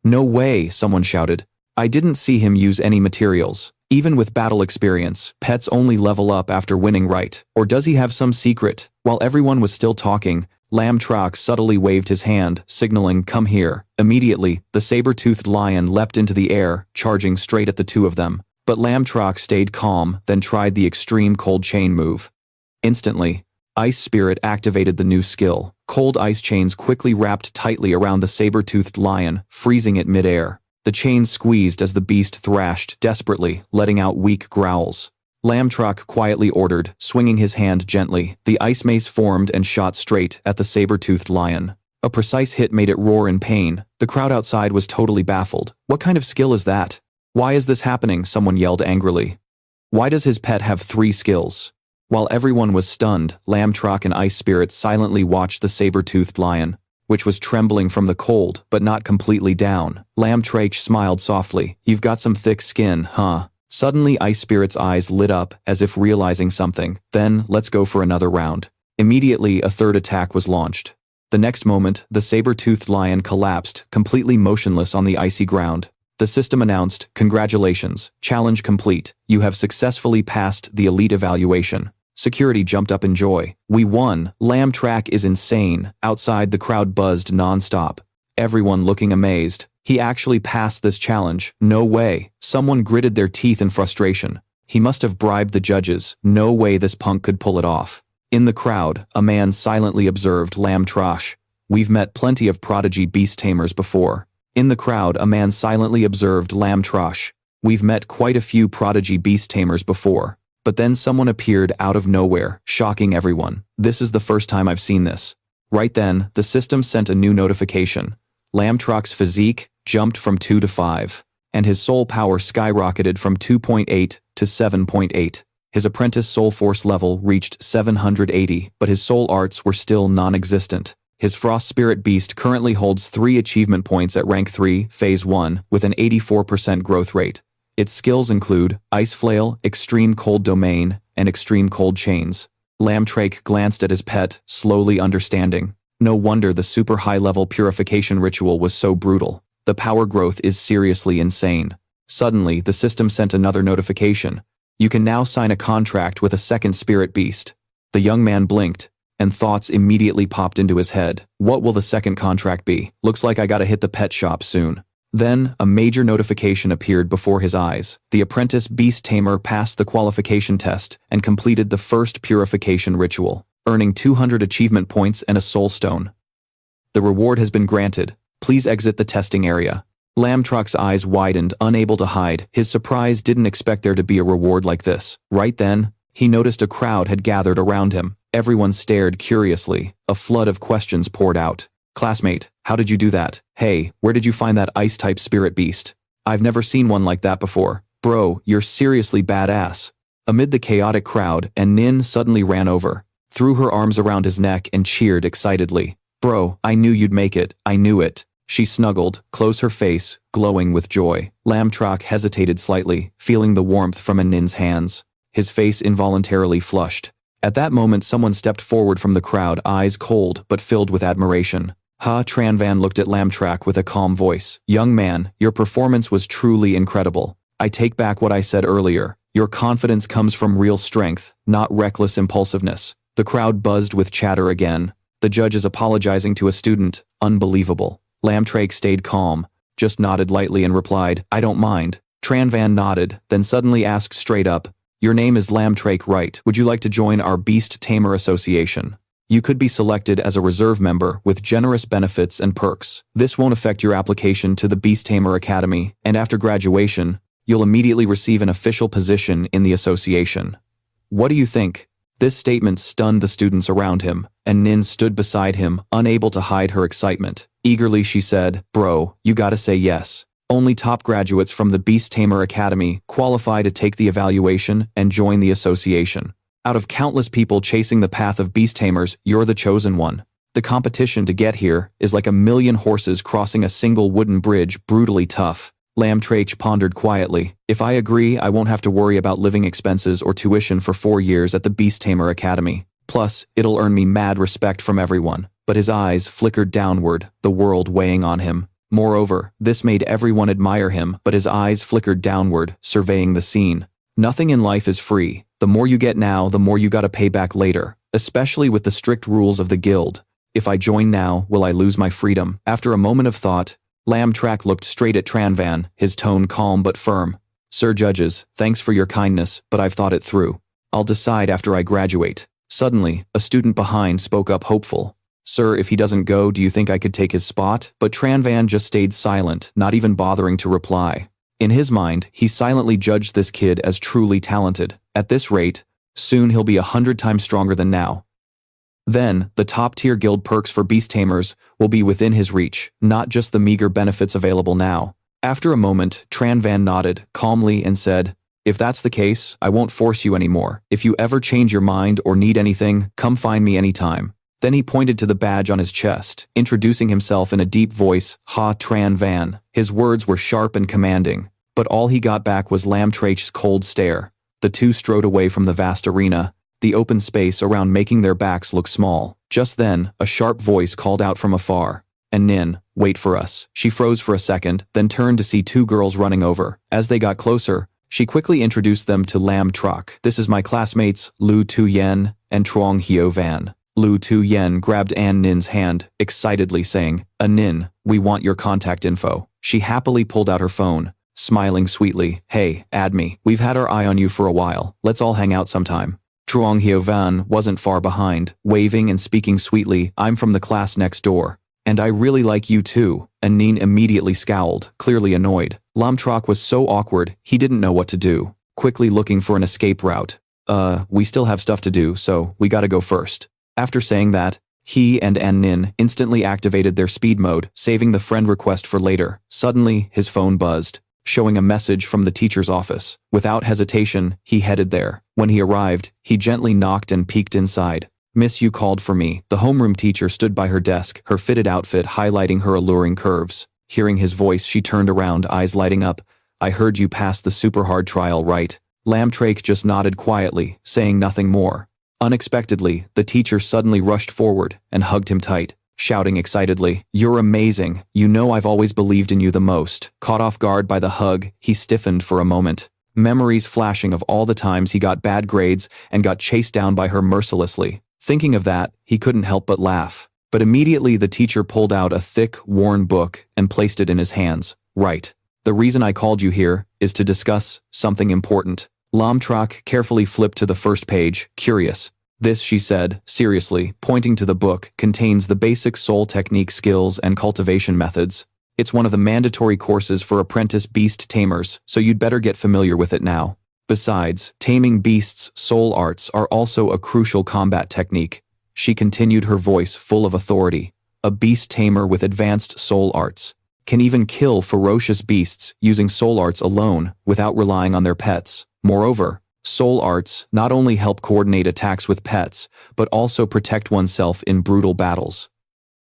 No way, someone shouted. I didn't see him use any materials. Even with battle experience, pets only level up after winning, right? Or does he have some secret? While everyone was still talking, Lam Trach subtly waved his hand, signaling, come here. Immediately, the saber-toothed lion leapt into the air, charging straight at the two of them. But Lam Trach stayed calm, then tried the Extreme Cold Chain move. Instantly, Ice Spirit activated the new skill. Cold ice chains quickly wrapped tightly around the saber-toothed lion, freezing it mid-air. The chains squeezed as the beast thrashed desperately, letting out weak growls. Lam Trach quietly ordered, swinging his hand gently. The ice mace formed and shot straight at the saber-toothed lion. A precise hit made it roar in pain. The crowd outside was totally baffled. What kind of skill is that? Why is this happening? Someone yelled angrily. Why does his pet have 3 skills? While everyone was stunned, Lam Trach and Ice Spirit silently watched the saber-toothed lion, which was trembling from the cold, but not completely down. Lam Trach smiled softly. You've got some thick skin, huh? Suddenly Ice Spirit's eyes lit up, as if realizing something. Then, let's go for another round. Immediately, a third attack was launched. The next moment, the saber-toothed lion collapsed, completely motionless on the icy ground. The system announced, congratulations, challenge complete. You have successfully passed the elite evaluation. Security jumped up in joy. We won. Lam Trach is insane. Outside, the crowd buzzed non-stop. Everyone looking amazed. He actually passed this challenge. No way. Someone gritted their teeth in frustration. He must have bribed the judges. No way this punk could pull it off. In the crowd, a man silently observed Lam Trach. We've met plenty of prodigy beast tamers before. In the crowd, a man silently observed Lam Trach. We've met quite a few prodigy beast tamers before. But then someone appeared out of nowhere, shocking everyone. This is the first time I've seen this. Right then, the system sent a new notification. Lam Trach's physique jumped from 2 to 5, and his soul power skyrocketed from 2.8 to 7.8. His apprentice soul force level reached 780, but his soul arts were still non-existent. His Frost Spirit Beast currently holds 3 achievement points at rank 3, phase 1, with an 84% growth rate. Its skills include Ice Flail, Extreme Cold Domain, and Extreme Cold Chains. Lam Trach glanced at his pet, slowly understanding. No wonder the super high-level purification ritual was so brutal. The power growth is seriously insane. Suddenly, the system sent another notification. You can now sign a contract with a second spirit beast. The young man blinked, and thoughts immediately popped into his head. What will the second contract be? Looks like I gotta hit the pet shop soon. Then, a major notification appeared before his eyes. The apprentice beast tamer passed the qualification test and completed the first purification ritual, earning 200 achievement points and a soul stone. The reward has been granted. Please exit the testing area. Lam Trach's eyes widened, unable to hide. His surprise didn't expect there to be a reward like this. Right then, he noticed a crowd had gathered around him. Everyone stared curiously. A flood of questions poured out. Classmate, how did you do that? Hey, where did you find that ice-type spirit beast? I've never seen one like that before. Bro, you're seriously badass. Amid the chaotic crowd, Nin suddenly ran over, threw her arms around his neck and cheered excitedly. Bro, I knew you'd make it. I knew it. She snuggled, close her face, glowing with joy. Lam Trach hesitated slightly, feeling the warmth from Nin's hands. His face involuntarily flushed. At that moment, someone stepped forward from the crowd, eyes cold but filled with admiration. Tranvan looked at Lam Trach with a calm voice. Young man, your performance was truly incredible. I take back what I said earlier. Your confidence comes from real strength, not reckless impulsiveness. The crowd buzzed with chatter again. The judge is apologizing to a student. Unbelievable. Lam Trach stayed calm, just nodded lightly and replied, I don't mind. Tranvan nodded, then suddenly asked straight up, your name is Lam Trach, right? Would you like to join our Beast Tamer Association? You could be selected as a reserve member with generous benefits and perks. This won't affect your application to the Beast Tamer Academy, and after graduation, you'll immediately receive an official position in the association. What do you think? This statement stunned the students around him, and Nin stood beside him, unable to hide her excitement. Eagerly she said, Bro, you gotta say yes. Only top graduates from the Beast Tamer Academy qualify to take the evaluation and join the association. Out of countless people chasing the path of beast tamers, you're the chosen one. The competition to get here is like a million horses crossing a single wooden bridge, brutally tough. Lam Trach pondered quietly. If I agree, I won't have to worry about living expenses or tuition for 4 years at the Beast Tamer Academy. Plus, it'll earn me mad respect from everyone. But his eyes flickered downward, the world weighing on him. Moreover, this made everyone admire him, but his eyes flickered downward, surveying the scene. Nothing in life is free. The more you get now, the more you gotta pay back later, especially with the strict rules of the guild. If I join now, will I lose my freedom? After a moment of thought, Lam Trach looked straight at Tranvan, his tone calm but firm. Sir Judges, thanks for your kindness, but I've thought it through. I'll decide after I graduate. Suddenly, a student behind spoke up hopeful. Sir, if he doesn't go, do you think I could take his spot? But Tranvan just stayed silent, not even bothering to reply. In his mind, he silently judged this kid as truly talented. At this rate, soon he'll be 100 times stronger than now. Then, the top-tier guild perks for beast tamers will be within his reach, not just the meager benefits available now. After a moment, Tranvan nodded, calmly, and said, If that's the case, I won't force you anymore. If you ever change your mind or need anything, come find me anytime. Then he pointed to the badge on his chest, introducing himself in a deep voice, Tranvan. His words were sharp and commanding, but all he got back was Lam Trach's cold stare. The two strode away from the vast arena, the open space around making their backs look small. Just then, a sharp voice called out from afar, Nin, wait for us. She froze for a second, then turned to see 2 girls running over. As they got closer, she quickly introduced them to Lam Trach. This is my classmates, Lu Tu-yen and Truong Hyo-van. Lu Tu-yen grabbed Nin's hand, excitedly saying, Nin, we want your contact info. She happily pulled out her phone, smiling sweetly. Hey, add me. We've had our eye on you for a while. Let's all hang out sometime. Truong Hyo-van wasn't far behind, waving and speaking sweetly. I'm from the class next door. And I really like you too. Nin immediately scowled, clearly annoyed. Lam Trach was so awkward, he didn't know what to do, quickly looking for an escape route. We still have stuff to do, so we gotta go first. After saying that, He and An Nin instantly activated their speed mode, saving the friend request for later. Suddenly, his phone buzzed, showing a message from the teacher's office. Without hesitation, he headed there. When he arrived, he gently knocked and peeked inside. "Miss, you called for me." The homeroom teacher stood by her desk, her fitted outfit highlighting her alluring curves. Hearing his voice, she turned around, eyes lighting up. "I heard you passed the super hard trial, right?" Lam Trach just nodded quietly, saying nothing more. Unexpectedly, the teacher suddenly rushed forward and hugged him tight, shouting excitedly, "You're amazing. You know I've always believed in you the most." Caught off guard by the hug, he stiffened for a moment, memories flashing of all the times he got bad grades and got chased down by her mercilessly. Thinking of that, he couldn't help but laugh. But immediately the teacher pulled out a thick, worn book and placed it in his hands. "Right. The reason I called you here is to discuss something important." Lam Trach carefully flipped to the first page, curious. "This," she said, seriously, pointing to the book, "contains the basic soul technique skills and cultivation methods. It's one of the mandatory courses for apprentice beast tamers, so you'd better get familiar with it now. Besides, taming beasts' soul arts are also a crucial combat technique." She continued, her voice full of authority. "A beast tamer with advanced soul arts can even kill ferocious beasts using soul arts alone without relying on their pets. Moreover, soul arts not only help coordinate attacks with pets, but also protect oneself in brutal battles."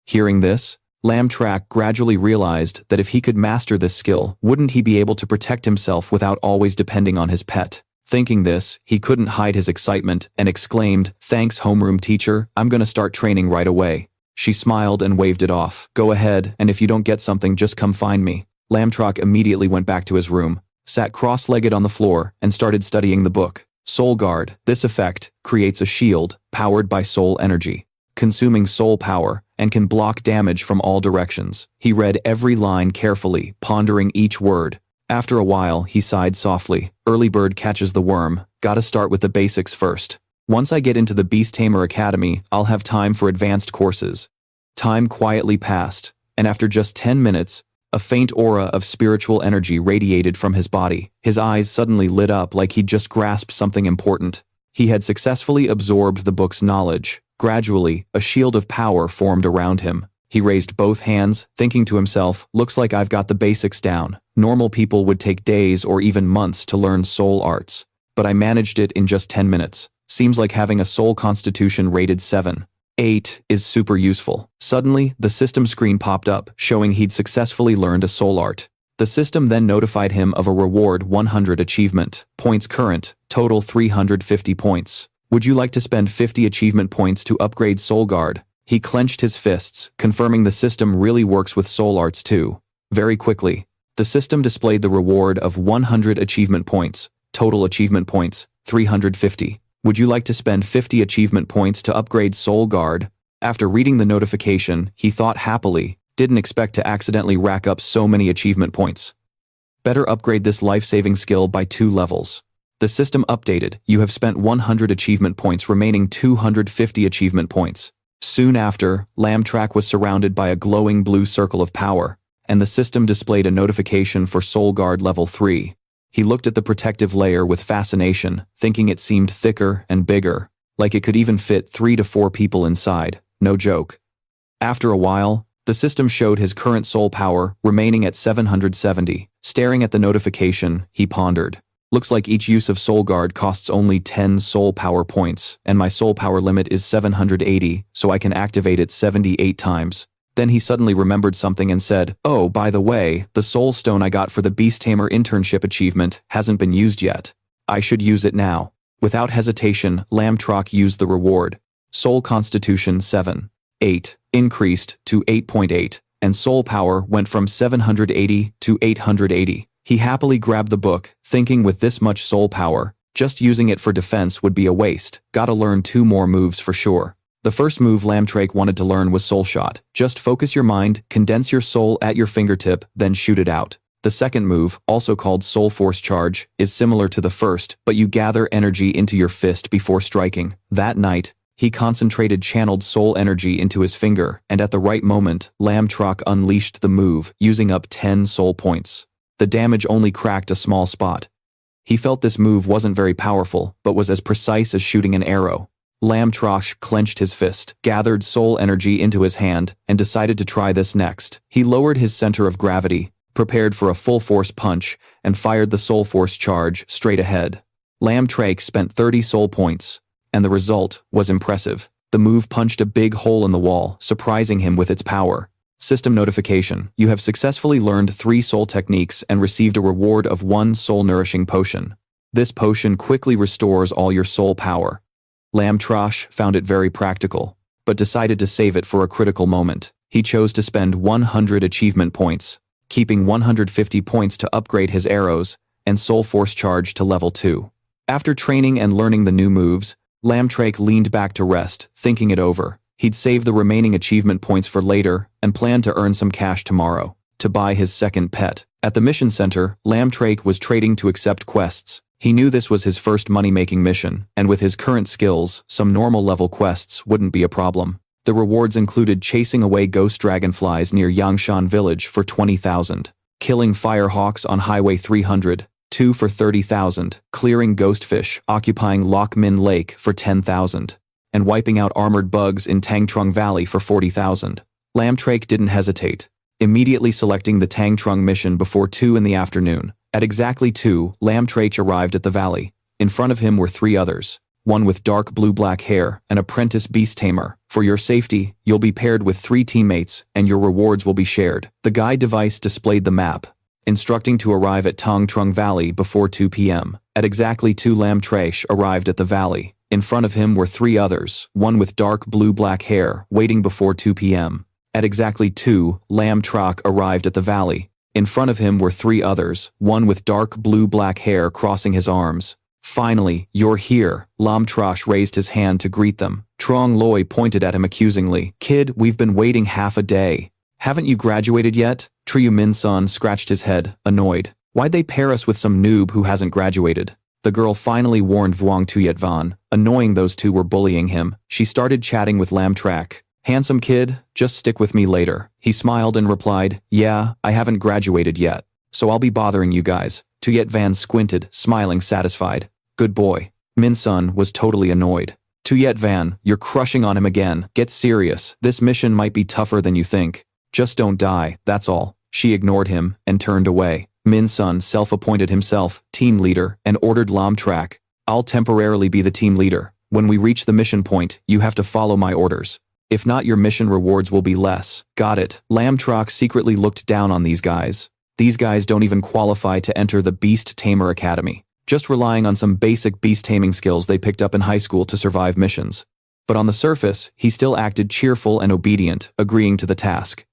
Hearing this, Lam Trach gradually realized that if he could master this skill, wouldn't he be able to protect himself without always depending on his pet? Thinking this, he couldn't hide his excitement and exclaimed, "Thanks, homeroom teacher, I'm gonna start training right away." She smiled and waved it off. "Go ahead, and if you don't get something, just come find me." Lam Trach immediately went back to his room, sat cross-legged on the floor, and started studying the book. Soul Guard. This effect creates a shield powered by soul energy, consuming soul power, and can block damage from all directions. He read every line carefully, pondering each word. After a while, he sighed softly. "Early bird catches the worm. Gotta start with the basics first. Once I get into the Beast Tamer Academy, I'll have time for advanced courses." Time quietly passed, and after just 10 minutes, a faint aura of spiritual energy radiated from his body. His eyes suddenly lit up like he'd just grasped something important. He had successfully absorbed the book's knowledge. Gradually, a shield of power formed around him. He raised both hands, thinking to himself, "Looks like I've got the basics down. Normal people would take days or even months to learn soul arts, but I managed it in just 10 minutes. Seems like having a soul constitution rated 7/8 is super useful." Suddenly, the system screen popped up, showing he'd successfully learned a soul art. The system then notified him of a reward: 100 achievement points current, total 350 points. "Would you like to spend 50 achievement points to upgrade Soul Guard?" He clenched his fists, confirming the system really works with soul arts too. Very quickly, the system displayed the reward of 100 achievement points, total achievement points, 350. "Would you like to spend 50 achievement points to upgrade Soul Guard?" After reading the notification, he thought happily, didn't expect to accidentally rack up so many achievement points. Better upgrade this life-saving skill by 2 levels. The system updated. "You have spent 100 achievement points, remaining 250 achievement points." Soon after, Lam Trach was surrounded by a glowing blue circle of power, and the system displayed a notification for Soul Guard level 3. He looked at the protective layer with fascination, thinking it seemed thicker and bigger, like it could even fit 3 to 4 people inside. No joke. After a while, the system showed his current soul power remaining at 770. Staring at the notification, he pondered. "Looks like each use of Soul Guard costs only 10 soul power points, and my soul power limit is 780, so I can activate it 78 times. Then he suddenly remembered something and said, "Oh, by the way, the soul stone I got for the Beast Tamer internship achievement hasn't been used yet. I should use it now." Without hesitation, Lam Trach used the reward. Soul Constitution 7/8 increased to 8.8, and soul power went from 780 to 880. He happily grabbed the book, thinking with this much soul power, just using it for defense would be a waste. Gotta learn 2 more moves for sure. The first move Lam Trach wanted to learn was Soul Shot. Just focus your mind, condense your soul at your fingertip, then shoot it out. The second move, also called Soul Force Charge, is similar to the first, but you gather energy into your fist before striking. That night, he concentrated channeled soul energy into his finger, and at the right moment, Lam Trach unleashed the move, using up 10 soul points. The damage only cracked a small spot. He felt this move wasn't very powerful, but was as precise as shooting an arrow. Lam Trach clenched his fist, gathered soul energy into his hand, and decided to try this next. He lowered his center of gravity, prepared for a full-force punch, and fired the soul force charge straight ahead. Lam Trach spent 30 soul points, and the result was impressive. The move punched a big hole in the wall, surprising him with its power. System notification: you have successfully learned 3 soul techniques and received a reward of 1 soul-nourishing potion. This potion quickly restores all your soul power. Lam Trach found it very practical, but decided to save it for a critical moment. He chose to spend 100 achievement points, keeping 150 points to upgrade his arrows and soul force charge to level 2. After training and learning the new moves, Lam Trach leaned back to rest, thinking it over. He'd save the remaining achievement points for later and planned to earn some cash tomorrow to buy his second pet. At the mission center, Lam Trach was trading to accept quests. He knew this was his first money-making mission, and with his current skills, some normal-level quests wouldn't be a problem. The rewards included chasing away ghost dragonflies near Yangshan village for 20,000, killing firehawks on Highway 300, 2 for 30,000, clearing ghostfish occupying Loch Min Lake for 10,000, and wiping out armored bugs in Tangtrung Valley for 40,000. Lam Trach didn't hesitate, immediately selecting the Tangtrung mission before 2 in the afternoon. At exactly 2, Lam Trach arrived at the valley. In front of him were 3 others, one with dark blue-black hair, an apprentice beast tamer. For your safety, you'll be paired with 3 teammates, and your rewards will be shared. The guide device displayed the map, instructing to arrive at Tangtrung Valley before 2 p.m. At exactly 2, Lam Trach arrived at the valley. In front of him were 3 others, one with dark blue-black hair, waiting before 2 p.m. At exactly 2, Lam Trach arrived at the valley. In front of him were 3 others, one with dark blue-black hair crossing his arms. Finally, you're here. Lam Trach raised his hand to greet them. Trong Loi pointed at him accusingly. Kid, we've been waiting half a day. Haven't you graduated yet? Triu Min-sun scratched his head, annoyed. Why'd they pair us with some noob who hasn't graduated? The girl finally warned Vuong Tuyet Van, annoying those two were bullying him. She started chatting with Lam Trach. Handsome kid, just stick with me later. He smiled and replied, yeah, I haven't graduated yet, so I'll be bothering you guys. Tuyet Van squinted, smiling satisfied. Good boy. Min-sun was totally annoyed. Tuyet Van, you're crushing on him again. Get serious. This mission might be tougher than you think. Just don't die, that's all. She ignored him and turned away. Min-sun self-appointed himself team leader and ordered Lam Trach. I'll temporarily be the team leader. When we reach the mission point, you have to follow my orders. If not, your mission rewards will be less. Got it. Lam Trach secretly looked down on these guys. These guys don't even qualify to enter the Beast Tamer Academy, just relying on some basic beast taming skills they picked up in high school to survive missions. But on the surface, he still acted cheerful and obedient, agreeing to the task.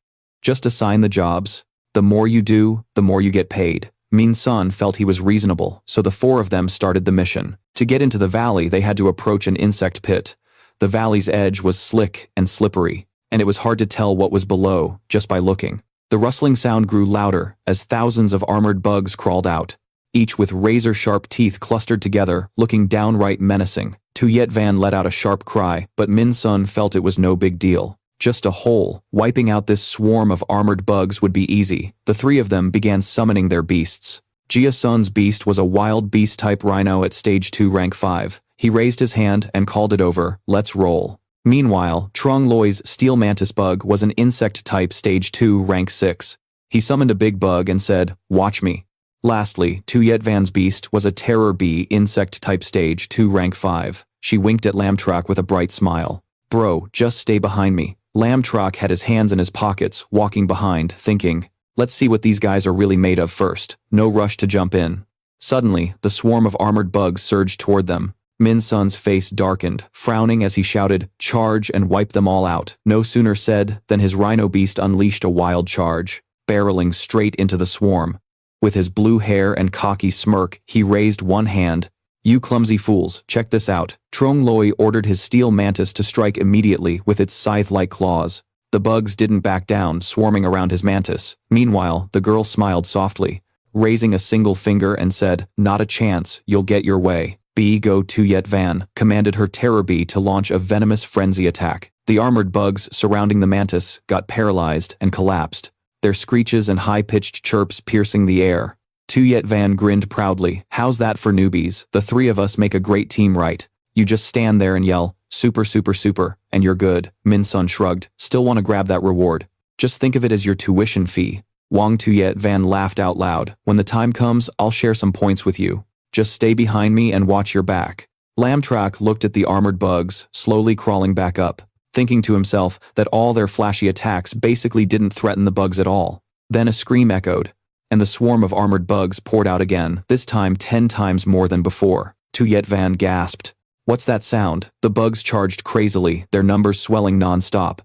Just assign the jobs. The more you do, the more you get paid. Min-sun felt he was reasonable, so the 4 of them started the mission. To get into the valley, they had to approach an insect pit. The valley's edge was slick and slippery, and it was hard to tell what was below just by looking. The rustling sound grew louder as thousands of armored bugs crawled out, each with razor-sharp teeth clustered together, looking downright menacing. Tuyet Van let out a sharp cry, but Min-sun felt it was no big deal. Just a hole. Wiping out this swarm of armored bugs would be easy. The 3 of them began summoning their beasts. Jia Sun's beast was a wild beast-type rhino at stage 2 rank 5. He raised his hand and called it over. Let's roll. Meanwhile, Trong Loi's steel mantis bug was an insect-type stage 2 rank 6. He summoned a big bug and said, watch me. Lastly, Tuyet Van's beast was a terror bee insect-type stage 2 rank 5. She winked at Lam Trach with a bright smile. Bro, just stay behind me. Lam Trach had his hands in his pockets, walking behind, thinking, let's see what these guys are really made of first. No rush to jump in. Suddenly, the swarm of armored bugs surged toward them. Min-sun's face darkened, frowning as he shouted, charge and wipe them all out. No sooner said than his rhino beast unleashed a wild charge, barreling straight into the swarm. With his blue hair and cocky smirk, he raised one hand. You clumsy fools, check this out. Trong Loi ordered his steel mantis to strike immediately with its scythe-like claws. The bugs didn't back down, swarming around his mantis. Meanwhile, the girl smiled softly, raising a single finger and said, not a chance, you'll get your way. Go Tuyet Van commanded her terror bee to launch a venomous frenzy attack. The armored bugs surrounding the mantis got paralyzed and collapsed, their screeches and high-pitched chirps piercing the air. Tuyet Van grinned proudly. How's that for newbies? The 3 of us make a great team, right? You just stand there and yell, Super, super, super, and you're good. Min-sun shrugged. Still want to grab that reward. Just think of it as your tuition fee. Wang Tuyet Van laughed out loud. When the time comes, I'll share some points with you. Just stay behind me and watch your back. Lam Trach looked at the armored bugs, slowly crawling back up, thinking to himself that all their flashy attacks basically didn't threaten the bugs at all. Then a scream echoed, and the swarm of armored bugs poured out again, this time 10 times more than before. Tuyet Van gasped. What's that sound? The bugs charged crazily, their numbers swelling non-stop.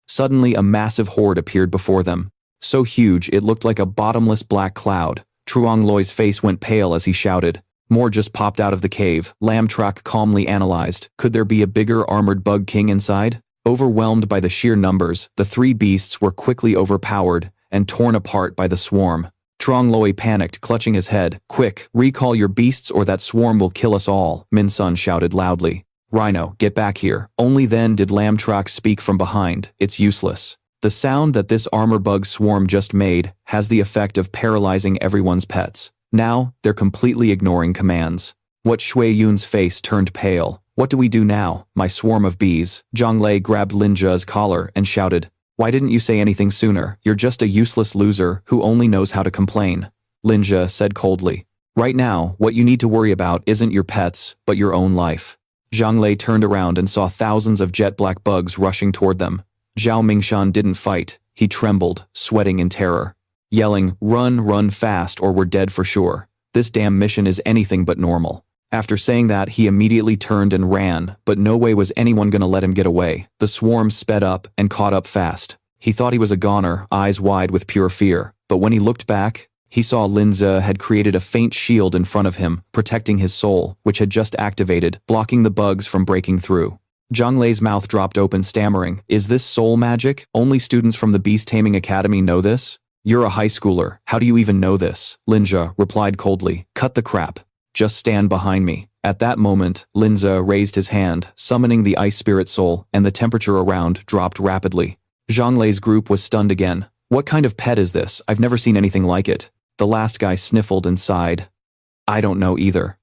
Suddenly a massive horde appeared before them. So huge it looked like a bottomless black cloud. Truong Loi's face went pale as he shouted. More just popped out of the cave. Lam Trach calmly analyzed. Could there be a bigger armored bug king inside? Overwhelmed by the sheer numbers, the three beasts were quickly overpowered and torn apart by the swarm. Truong Loi panicked, clutching his head. Quick, recall your beasts or that swarm will kill us all, Min-sun shouted loudly. Rhino, get back here. Only then did Lam Trach speak from behind. It's useless. The sound that this armor bug swarm just made has the effect of paralyzing everyone's pets. Now, they're completely ignoring commands. What Shui Yun's face turned pale. What do we do now, my swarm of bees? Zhang Lei grabbed Lin Zhe's collar and shouted. Why didn't you say anything sooner? You're just a useless loser who only knows how to complain. Lin Zhe said coldly. Right now, what you need to worry about isn't your pets, but your own life. Zhang Lei turned around and saw thousands of jet black bugs rushing toward them. Zhao Mingshan didn't fight. He trembled, sweating in terror, yelling, run fast or we're dead for sure. This damn mission is anything but normal. After saying that, he immediately turned and ran, but no way was anyone gonna let him get away. The swarm sped up and caught up fast. He thought he was a goner, eyes wide with pure fear, but when he looked back, he saw Lin Zhe had created a faint shield in front of him, protecting his soul, which had just activated, blocking the bugs from breaking through. Zhang Lei's mouth dropped open, stammering, Is this soul magic? Only students from the Beast Taming Academy know this? You're a high schooler, how do you even know this? Lin Zhe replied coldly, Cut the crap. Just stand behind me. At that moment, Lin Zhe raised his hand, summoning the ice spirit soul, and the temperature around dropped rapidly. Zhang Lei's group was stunned again. What kind of pet is this? I've never seen anything like it. The last guy sniffled and sighed. I don't know either.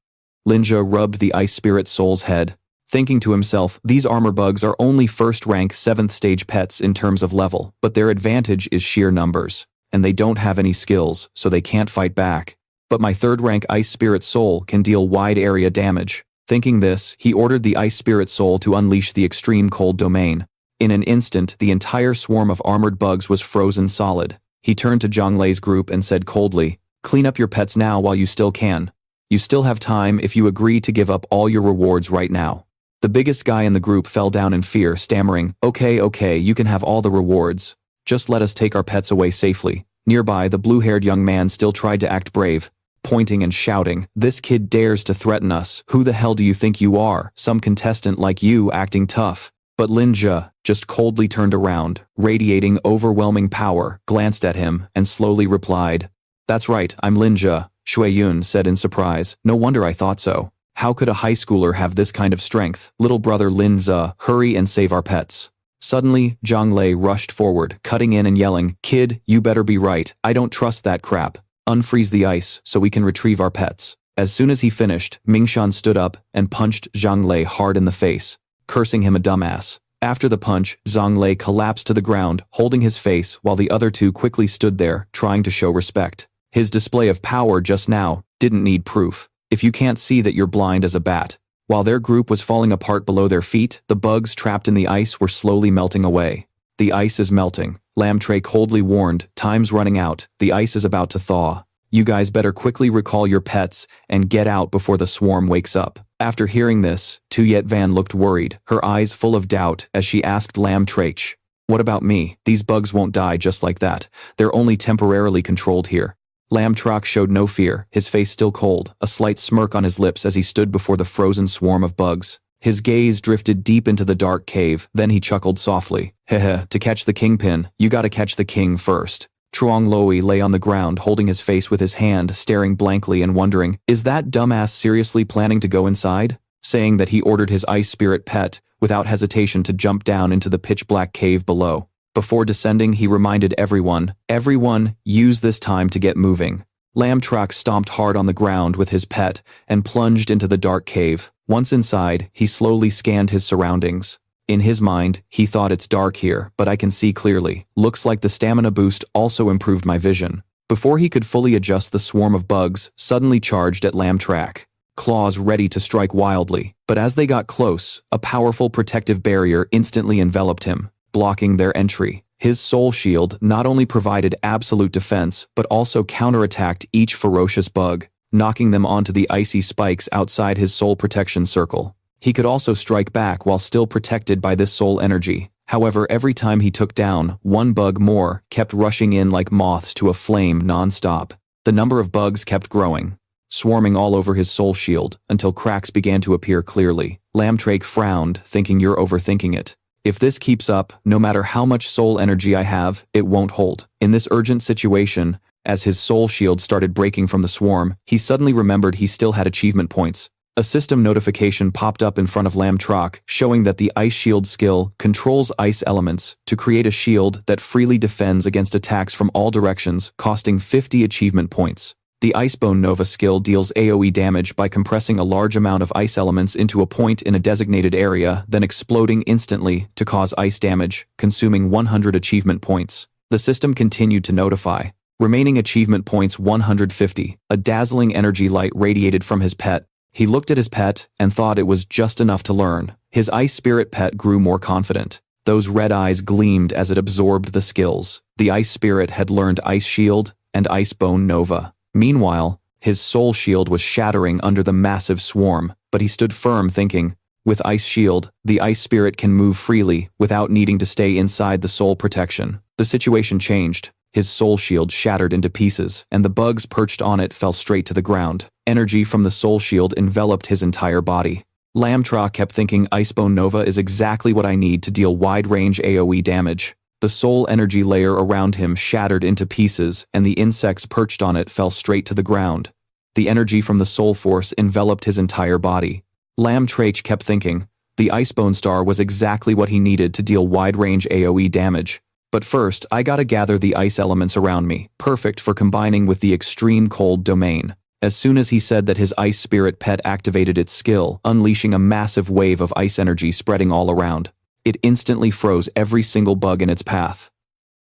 Lin Zhe rubbed the ice spirit soul's head, thinking to himself, these armor bugs are only first-rank 7th stage pets in terms of level, but their advantage is sheer numbers, and they don't have any skills, so they can't fight back. But my 3rd-rank Ice Spirit Soul can deal wide-area damage. Thinking this, he ordered the Ice Spirit Soul to unleash the extreme cold domain. In an instant, the entire swarm of armored bugs was frozen solid. He turned to Zhang Lei's group and said coldly, Clean up your pets now while you still can. You still have time if you agree to give up all your rewards right now. The biggest guy in the group fell down in fear, stammering, Okay, you can have all the rewards. Just let us take our pets away safely. Nearby, the blue-haired young man still tried to act brave, pointing and shouting, This kid dares to threaten us. Who the hell do you think you are? Some contestant like you acting tough. But Lin Zhe just coldly turned around, radiating overwhelming power, glanced at him, and slowly replied, That's right, I'm Lin Zhe, Shui Yun said in surprise. No wonder I thought so. How could a high schooler have this kind of strength? Little brother Lin Zhe, hurry and save our pets. Suddenly, Zhang Lei rushed forward, cutting in and yelling, Kid, you better be right. I don't trust that crap. Unfreeze the ice so we can retrieve our pets. As soon as he finished, Mingshan stood up and punched Zhang Lei hard in the face, cursing him a dumbass. After the punch, Zhang Lei collapsed to the ground, holding his face while the other two quickly stood there, trying to show respect. His display of power just now didn't need proof. If you can't see that you're blind as a bat. While their group was falling apart below their feet, the bugs trapped in the ice were slowly melting away. The ice is melting. Lam Trach coldly warned, time's running out, the ice is about to thaw. You guys better quickly recall your pets and get out before the swarm wakes up. After hearing this, Tuyet Van looked worried, her eyes full of doubt as she asked Lam Trach, What about me? These bugs won't die just like that. They're only temporarily controlled here. Lam Trach showed no fear, his face still cold, a slight smirk on his lips as he stood before the frozen swarm of bugs. His gaze drifted deep into the dark cave, then he chuckled softly. Heh, to catch the kingpin, you gotta catch the king first. Truong Loi lay on the ground holding his face with his hand, staring blankly and wondering, is that dumbass seriously planning to go inside? Saying that he ordered his ice spirit pet, without hesitation to jump down into the pitch-black cave below. Before descending, he reminded everyone, use this time to get moving. Lam Trach stomped hard on the ground with his pet and plunged into the dark cave. Once inside, he slowly scanned his surroundings. In his mind, he thought it's dark here, but I can see clearly. Looks like the stamina boost also improved my vision. Before he could fully adjust, the swarm of bugs suddenly charged at Lam Trach, claws ready to strike wildly. But as they got close, a powerful protective barrier instantly enveloped him, blocking their entry. His soul shield not only provided absolute defense, but also counterattacked each ferocious bug, knocking them onto the icy spikes outside his soul protection circle. He could also strike back while still protected by this soul energy. However, every time he took down, one bug more kept rushing in like moths to a flame non-stop. The number of bugs kept growing, swarming all over his soul shield until cracks began to appear clearly. Lam Trach frowned, thinking, you're overthinking it. If this keeps up, no matter how much soul energy I have, it won't hold. In this urgent situation, as his soul shield started breaking from the swarm, he suddenly remembered he still had achievement points. A system notification popped up in front of Lam Trach, showing that the Ice Shield skill controls ice elements to create a shield that freely defends against attacks from all directions, costing 50 achievement points. The Icebone Nova skill deals AoE damage by compressing a large amount of ice elements into a point in a designated area, then exploding instantly to cause ice damage, consuming 100 achievement points. The system continued to notify. Remaining achievement points 150. A dazzling energy light radiated from his pet. He looked at his pet and thought it was just enough to learn. His ice spirit pet grew more confident. Those red eyes gleamed as it absorbed the skills. The ice spirit had learned Ice Shield and Icebone Nova. Meanwhile, his soul shield was shattering under the massive swarm, but he stood firm, thinking, with Ice Shield, the ice spirit can move freely without needing to stay inside the soul protection. The situation changed. His soul shield shattered into pieces, and the bugs perched on it fell straight to the ground. Energy from the soul shield enveloped his entire body. Lam Trach kept thinking, Icebone Nova is exactly what I need to deal wide-range AoE damage. The soul energy layer around him shattered into pieces, and the insects perched on it fell straight to the ground. The energy from the soul force enveloped his entire body. Lam Trach kept thinking, the Icebone Star was exactly what he needed to deal wide-range AoE damage. But first, I gotta gather the ice elements around me, perfect for combining with the extreme cold domain. As soon as he said that, his ice spirit pet activated its skill, unleashing a massive wave of ice energy spreading all around. It instantly froze every single bug in its path.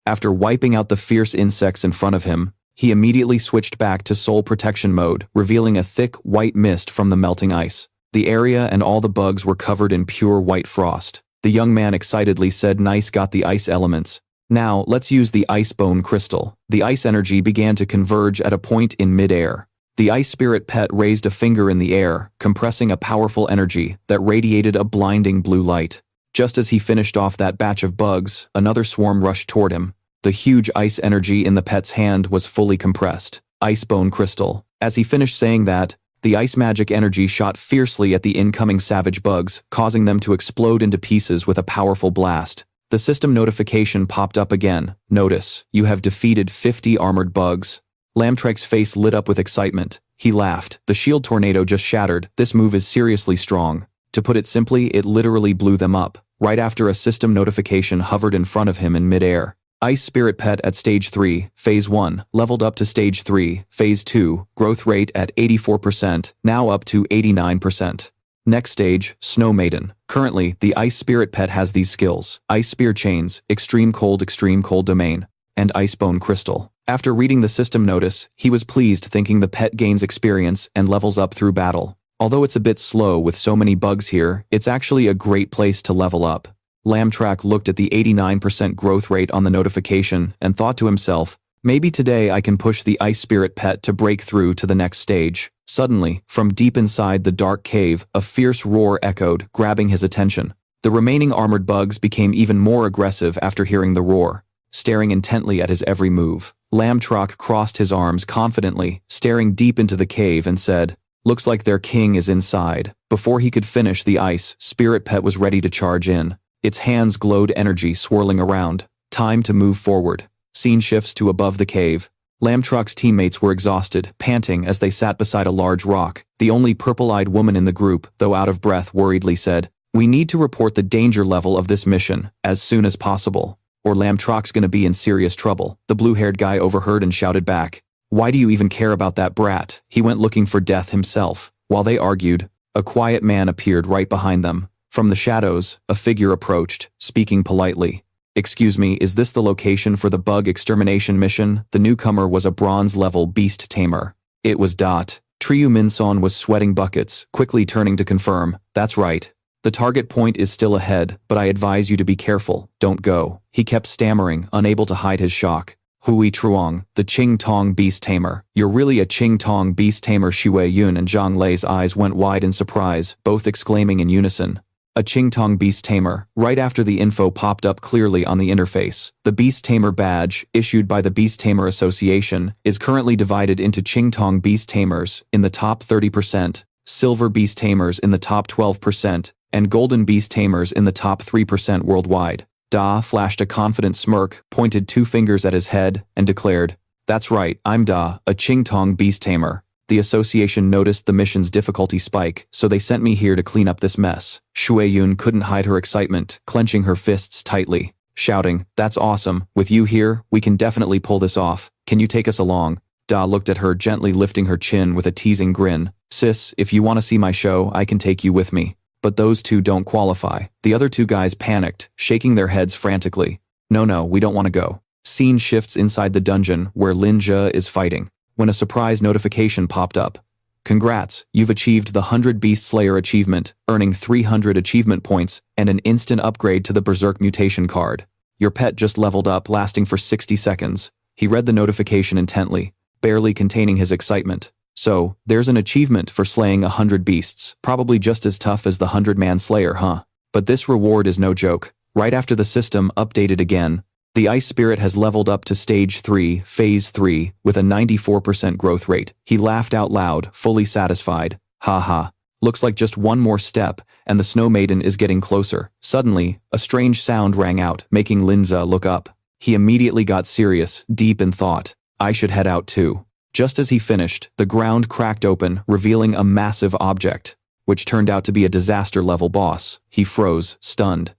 After wiping out the fierce insects in front of him, he immediately switched back to soul protection mode, revealing a thick, white mist from the melting ice. The area and all the bugs were covered in pure white frost. The young man excitedly said, nice, got the ice elements. Now, let's use the Icebone Crystal. The ice energy began to converge at a point in mid-air. The ice spirit pet raised a finger in the air, compressing a powerful energy that radiated a blinding blue light. Just as he finished off that batch of bugs, another swarm rushed toward him. The huge ice energy in the pet's hand was fully compressed. Icebone Crystal. As he finished saying that, the ice magic energy shot fiercely at the incoming savage bugs, causing them to explode into pieces with a powerful blast. The system notification popped up again. Notice, you have defeated 50 armored bugs. Lam Trach's face lit up with excitement. He laughed. The shield tornado just shattered. This move is seriously strong. To put it simply, it literally blew them up. Right after, a system notification hovered in front of him in mid-air. Ice Spirit Pet at Stage 3, Phase 1, leveled up to Stage 3, Phase 2, growth rate at 84%, now up to 89%. Next stage, Snow Maiden. Currently, the Ice Spirit Pet has these skills: Ice Spear Chains, Extreme Cold Domain, and Icebone Crystal. After reading the system notice, he was pleased, thinking the pet gains experience and levels up through battle. Although it's a bit slow with so many bugs here, it's actually a great place to level up. Lam Trach looked at the 89% growth rate on the notification and thought to himself, maybe today I can push the Ice Spirit Pet to break through to the next stage. Suddenly, from deep inside the dark cave, a fierce roar echoed, grabbing his attention. The remaining armored bugs became even more aggressive after hearing the roar, staring intently at his every move. Lam Trach crossed his arms confidently, staring deep into the cave, and said, "Looks like their king is inside." Before he could finish, the Ice Spirit Pet was ready to charge in. Its hands glowed energy swirling around. Time to move forward. Scene shifts to above the cave. Lam Trach's teammates were exhausted, panting as they sat beside a large rock. The only purple-eyed woman in the group, though out of breath, worriedly said, "We need to report the danger level of this mission as soon as possible, or Lam Trach's gonna be in serious trouble." The blue-haired guy overheard and shouted back, Why do you even care about that brat? He went looking for death himself. While they argued, a quiet man appeared right behind them. From the shadows, a figure approached, speaking politely. Excuse me, is this the location for the bug extermination mission? The newcomer was a bronze-level beast tamer. It was Dot. Triu Minson was sweating buckets, quickly turning to confirm. That's right. The target point is still ahead, but I advise you to be careful. Don't go. He kept stammering, unable to hide his shock. Hui Truong, the Qing Tong beast tamer. You're really a Qing Tong beast tamer? Xue Yun and Zhang Lei's eyes went wide in surprise, both exclaiming in unison. A Qing Tong beast tamer. Right after the info popped up clearly on the interface. The beast tamer badge, issued by the Beast Tamer Association, is currently divided into Qing Tong beast tamers in the top 30%, silver beast tamers in the top 12%, and golden beast tamers in the top 3% worldwide. Da flashed a confident smirk, pointed 2 fingers at his head, and declared, That's right, I'm Da, a Qing Tong beast tamer. The association noticed the mission's difficulty spike, so they sent me here to clean up this mess. Xue Yun couldn't hide her excitement, clenching her fists tightly, shouting, That's awesome, with you here, we can definitely pull this off. Can you take us along? Da looked at her, gently lifting her chin with a teasing grin. Sis, if you want to see my show, I can take you with me. But those 2 don't qualify. The other 2 guys panicked, shaking their heads frantically. No, we don't want to go. Scene shifts inside the dungeon where Lin Zhe is fighting, when a surprise notification popped up. Congrats, you've achieved the 100 Beast Slayer achievement, earning 300 achievement points and an instant upgrade to the Berserk mutation card. Your pet just leveled up, lasting for 60 seconds. He read the notification intently, barely containing his excitement. So, there's an achievement for slaying 100 beasts, probably just as tough as the 100-man slayer, huh? But this reward is no joke. Right after the system updated again, the Ice Spirit has leveled up to Stage 3, Phase 3, with a 94% growth rate. He laughed out loud, fully satisfied. Ha. Looks like just one more step, and the Snow Maiden is getting closer. Suddenly, a strange sound rang out, making Linza look up. He immediately got serious, deep in thought. I should head out too. Just as he finished, the ground cracked open, revealing a massive object, which turned out to be a disaster-level boss. He froze, stunned.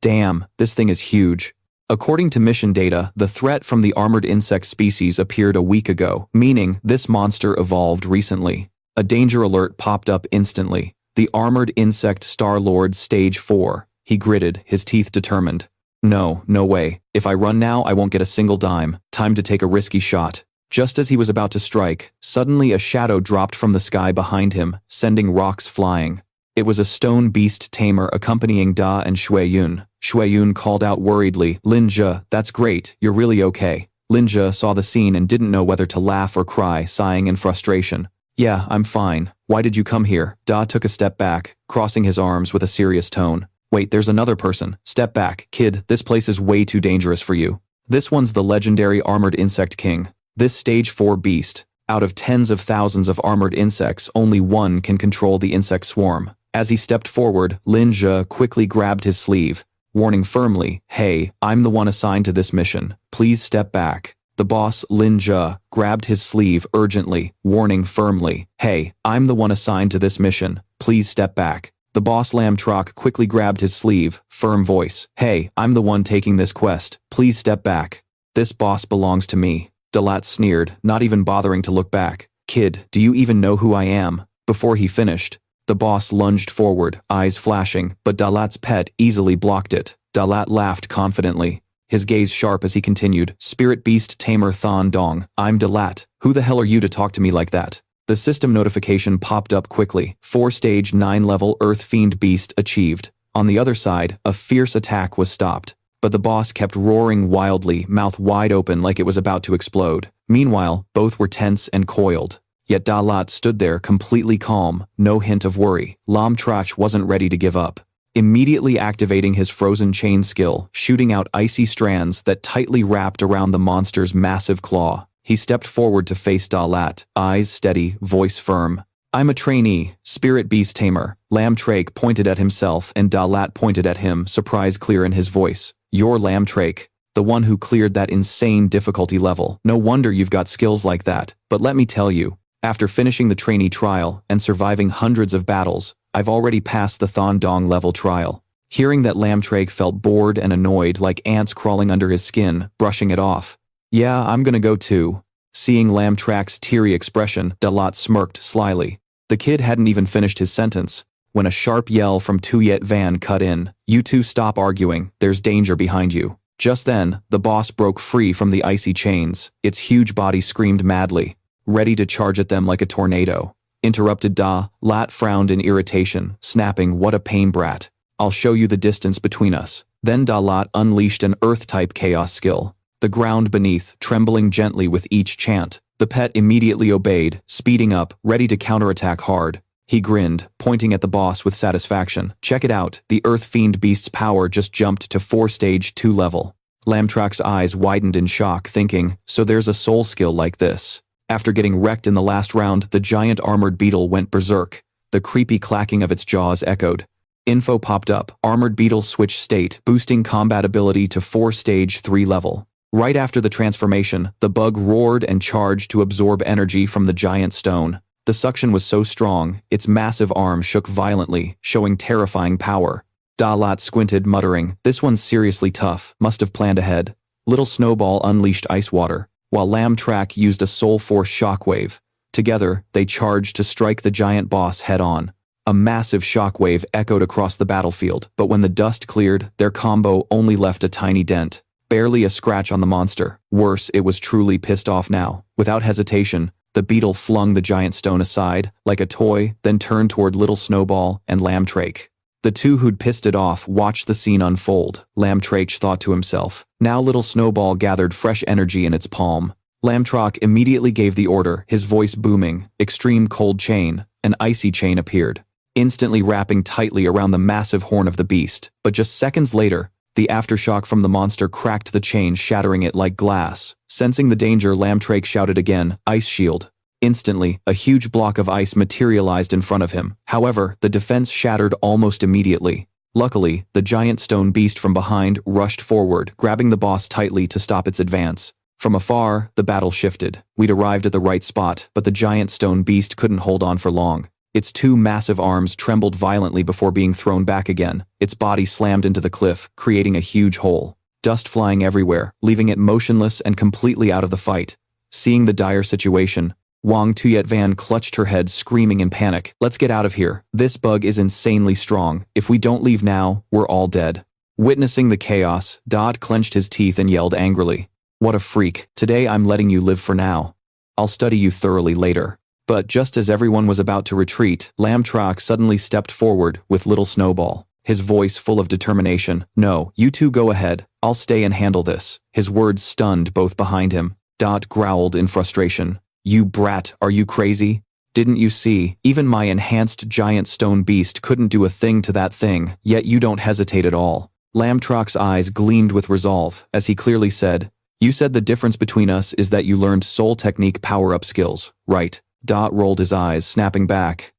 Damn, this thing is huge. According to mission data, the threat from the armored insect species appeared a week ago, meaning this monster evolved recently. A danger alert popped up instantly. The armored insect Star-Lord Stage 4. He gritted, his teeth determined. No way. If I run now, I won't get a single dime. Time to take a risky shot. Just as he was about to strike, suddenly a shadow dropped from the sky behind him, sending rocks flying. It was a stone beast tamer accompanying Da and Xue Yun. Xue Yun called out worriedly, Lin Zhe, that's great, you're really okay. Lin Zhe saw the scene and didn't know whether to laugh or cry, sighing in frustration. Yeah, I'm fine. Why did you come here? Da took a step back, crossing his arms with a serious tone. Wait, there's another person. Step back, kid, this place is way too dangerous for you. This one's the legendary Armored Insect King. This Stage 4 beast. Out of tens of thousands of armored insects, only one can control the insect swarm. As he stepped forward, Lin Zhe quickly grabbed his sleeve, warning firmly, Hey, I'm the one assigned to this mission. Please step back. The boss, Lin Zhe, grabbed his sleeve urgently, warning firmly, Hey, I'm the one assigned to this mission. Please step back. The boss Lam Trach quickly grabbed his sleeve, firm voice, Hey, I'm the one taking this quest. Please step back. This boss belongs to me. Dalat sneered, not even bothering to look back. Kid, do you even know who I am? Before he finished, the boss lunged forward, eyes flashing, but Dalat's pet easily blocked it. Dalat laughed confidently, his gaze sharp as he continued, Spirit Beast Tamer Thon Dong, I'm Dalat. Who the hell are you to talk to me like that? The system notification popped up quickly. 4-stage 9-level Earth Fiend Beast achieved. On the other side, a fierce attack was stopped. But the boss kept roaring wildly, mouth wide open like it was about to explode. Meanwhile, both were tense and coiled. Yet Dalat stood there completely calm, no hint of worry. Lam Trach wasn't ready to give up. Immediately activating his frozen chain skill, shooting out icy strands that tightly wrapped around the monster's massive claw, he stepped forward to face Dalat, eyes steady, voice firm. I'm a trainee, Spirit Beast Tamer. Lam Trach pointed at himself and Dalat pointed at him, surprise clear in his voice. You're Lam Trach, the one who cleared that insane difficulty level. No wonder you've got skills like that. But let me tell you, after finishing the trainee trial and surviving hundreds of battles, I've already passed the Thon Dong level trial. Hearing that, Lam Trach felt bored and annoyed like ants crawling under his skin, brushing it off. Yeah, I'm gonna go too. Seeing Lam Trach's teary expression, Dalat smirked slyly. The kid hadn't even finished his sentence when a sharp yell from Tuyet Van cut in. "You two stop arguing, there's danger behind you." Just then, the boss broke free from the icy chains. Its huge body screamed madly, ready to charge at them like a tornado. Interrupted Lat frowned in irritation, snapping, "What a pain brat. I'll show you the distance between us." Then Lat unleashed an earth-type chaos skill. The ground beneath, trembling gently with each chant. The pet immediately obeyed, speeding up, ready to counterattack hard. He grinned, pointing at the boss with satisfaction. "Check it out, the Earth Fiend Beast's power just jumped to 4 stage 2 level. Lam Trach's eyes widened in shock, thinking, so there's a soul skill like this. After getting wrecked in the last round, the giant armored beetle went berserk. The creepy clacking of its jaws echoed. Info popped up. Armored beetle switched state, boosting combat ability to 4 stage 3 level. Right after the transformation, the bug roared and charged to absorb energy from the giant stone. The suction was so strong, its massive arm shook violently, showing terrifying power. Dalat squinted, muttering, "This one's seriously tough, must have planned ahead." Little Snowball unleashed ice water, while Lam Trach used a soul force shockwave. Together, they charged to strike the giant boss head-on. A massive shockwave echoed across the battlefield, but when the dust cleared, their combo only left a tiny dent. Barely a scratch on the monster. Worse, it was truly pissed off now. Without hesitation, the beetle flung the giant stone aside, like a toy, then turned toward Little Snowball and Lam Trach. The two who'd pissed it off watched the scene unfold. Lam Trach thought to himself. Now Little Snowball gathered fresh energy in its palm. Lam Trach immediately gave the order, his voice booming. Extreme cold chain. An icy chain appeared, instantly wrapping tightly around the massive horn of the beast. But just seconds later, the aftershock from the monster cracked the chain, shattering it like glass. Sensing the danger, Lam Trach shouted again, "Ice shield." Instantly, a huge block of ice materialized in front of him. However, the defense shattered almost immediately. Luckily, the giant stone beast from behind rushed forward, grabbing the boss tightly to stop its advance. From afar, the battle shifted. We'd arrived at the right spot, but the giant stone beast couldn't hold on for long. Its 2 massive arms trembled violently before being thrown back again. Its body slammed into the cliff, creating a huge hole. Dust flying everywhere, leaving it motionless and completely out of the fight. Seeing the dire situation, Wang Tuyet Van clutched her head, screaming in panic. "Let's get out of here. This bug is insanely strong. If we don't leave now, we're all dead." Witnessing the chaos, Dot clenched his teeth and yelled angrily, "What a freak. Today I'm letting you live for now. I'll study you thoroughly later." But just as everyone was about to retreat, Lam Trach suddenly stepped forward with Little Snowball, his voice full of determination. "No, you two go ahead. I'll stay and handle this." His words stunned both behind him. Dot growled in frustration. "You brat, are you crazy? Didn't you see? Even my enhanced giant stone beast couldn't do a thing to that thing, yet you don't hesitate at all." Lam Trach's eyes gleamed with resolve, as he clearly said, "You said the difference between us is that you learned soul technique power-up skills, right?" Dot rolled his eyes, snapping back.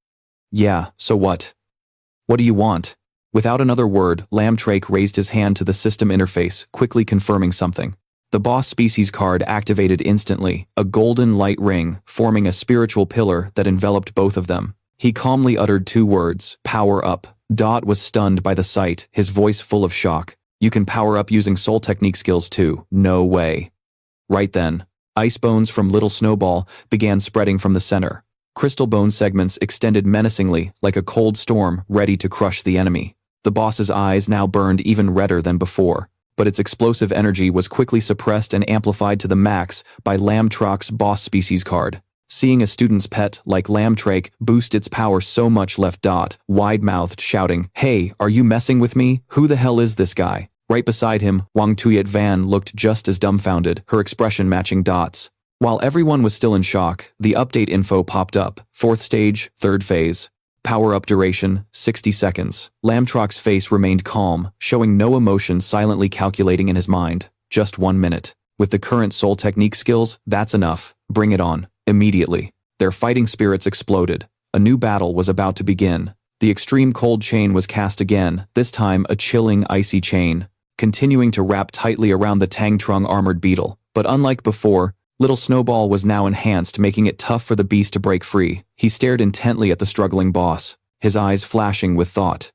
"Yeah, so what? What do you want?" Without another word, Lam Trach raised his hand to the system interface, quickly confirming something. The boss species card activated instantly, a golden light ring, forming a spiritual pillar that enveloped both of them. He calmly uttered 2 words, "Power up." Dot was stunned by the sight, his voice full of shock. "You can power up using soul technique skills too? No way." Right then, ice bones from Little Snowball began spreading from the center. Crystal bone segments extended menacingly, like a cold storm, ready to crush the enemy. The boss's eyes now burned even redder than before, but its explosive energy was quickly suppressed and amplified to the max by Lam Trach's boss species card. Seeing a student's pet like Lam Trach boost its power so much left Dot, wide-mouthed, shouting, "Hey, are you messing with me? Who the hell is this guy?" Right beside him, Wang Tuyet Van looked just as dumbfounded, her expression matching Dot's. While everyone was still in shock, the update info popped up. 4th stage, 3rd phase. Power-up duration, 60 seconds. Lam Trach's face remained calm, showing no emotion, silently calculating in his mind. Just 1 minute. With the current soul technique skills, that's enough. Bring it on. Immediately. Their fighting spirits exploded. A new battle was about to begin. The extreme cold chain was cast again, this time a chilling, icy chain, continuing to wrap tightly around the Tang Trung armored beetle. But unlike before, Little Snowball was now enhanced, making it tough for the beast to break free. He stared intently at the struggling boss, his eyes flashing with thought.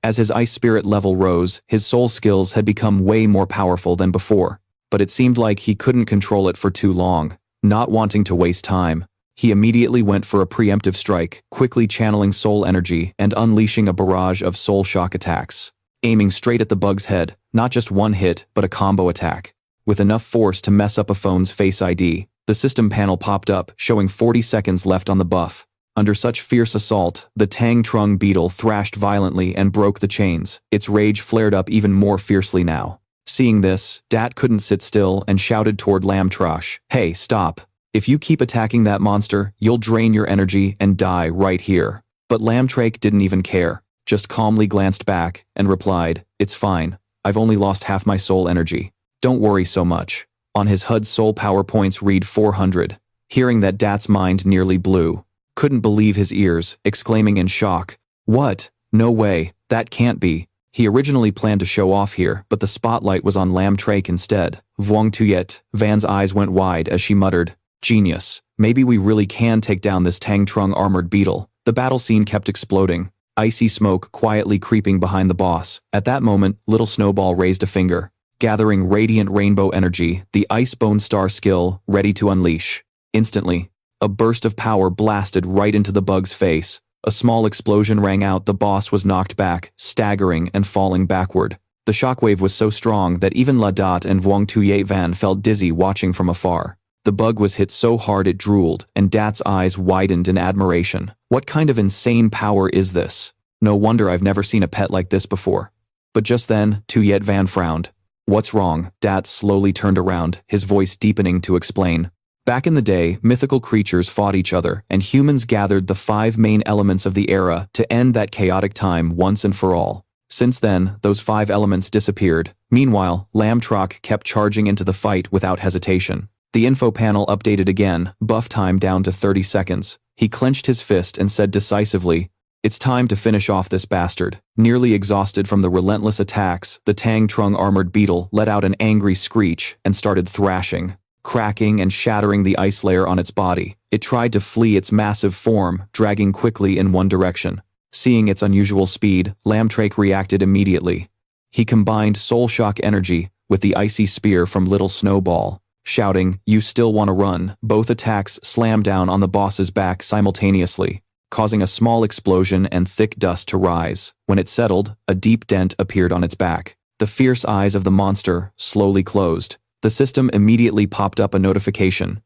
As his ice spirit level rose, his soul skills had become way more powerful than before, but it seemed like he couldn't control it for too long. Not wanting to waste time, he immediately went for a preemptive strike, quickly channeling soul energy and unleashing a barrage of soul shock attacks, aiming straight at the bug's head, not just one hit, but a combo attack. With enough force to mess up a phone's Face ID, the system panel popped up, showing 40 seconds left on the buff. Under such fierce assault, the Tang Trung beetle thrashed violently and broke the chains. Its rage flared up even more fiercely now. Seeing this, Dat couldn't sit still and shouted toward Lam Trach, "Hey, stop. If you keep attacking that monster, you'll drain your energy and die right here." But Lam Trach didn't even care, just calmly glanced back and replied, "It's fine. I've only lost half my soul energy. Don't worry so much." On his HUD soul power points read 400. Hearing that, Dat's mind nearly blew. Couldn't believe his ears, exclaiming in shock, "What? No way, that can't be." He originally planned to show off here, but the spotlight was on Lam Trach instead. Vuong Tuyet, Van's eyes went wide as she muttered, "Genius. Maybe we really can take down this Tang Trung armored beetle." The battle scene kept exploding, icy smoke quietly creeping behind the boss. At that moment, Little Snowball raised a finger, gathering radiant rainbow energy, the Ice Bone Star skill, ready to unleash. Instantly, a burst of power blasted right into the bug's face. A small explosion rang out. The boss was knocked back, staggering and falling backward. The shockwave was so strong that even Ladat and Vuong Tuyet Van felt dizzy watching from afar. The bug was hit so hard it drooled, and Dat's eyes widened in admiration. What kind of insane power is this? No wonder I've never seen a pet like this before. But just then, Tuyet Van frowned. "What's wrong?" Dat slowly turned around, his voice deepening to explain. Back in the day, mythical creatures fought each other, and humans gathered the 5 main elements of the era to end that chaotic time once and for all. Since then, those 5 elements disappeared. Meanwhile, Lam Trach kept charging into the fight without hesitation. The info panel updated again, buff time down to 30 seconds. He clenched his fist and said decisively, "It's time to finish off this bastard." Nearly exhausted from the relentless attacks, the Tang Trung armored beetle let out an angry screech and started thrashing, cracking and shattering the ice layer on its body. It tried to flee its massive form, dragging quickly in one direction. Seeing its unusual speed, Lam Trach reacted immediately. He combined soul shock energy with the icy spear from Little Snowball, shouting, "You still want to run?" Both attacks slammed down on the boss's back simultaneously, causing a small explosion and thick dust to rise. When it settled, a deep dent appeared on its back. The fierce eyes of the monster slowly closed. The system immediately popped up a notification.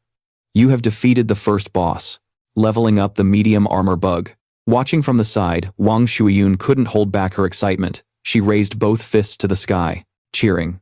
"You have defeated the first boss, leveling up the medium armor bug." Watching from the side, Wang Shuiyun couldn't hold back her excitement. She raised both fists to the sky, cheering.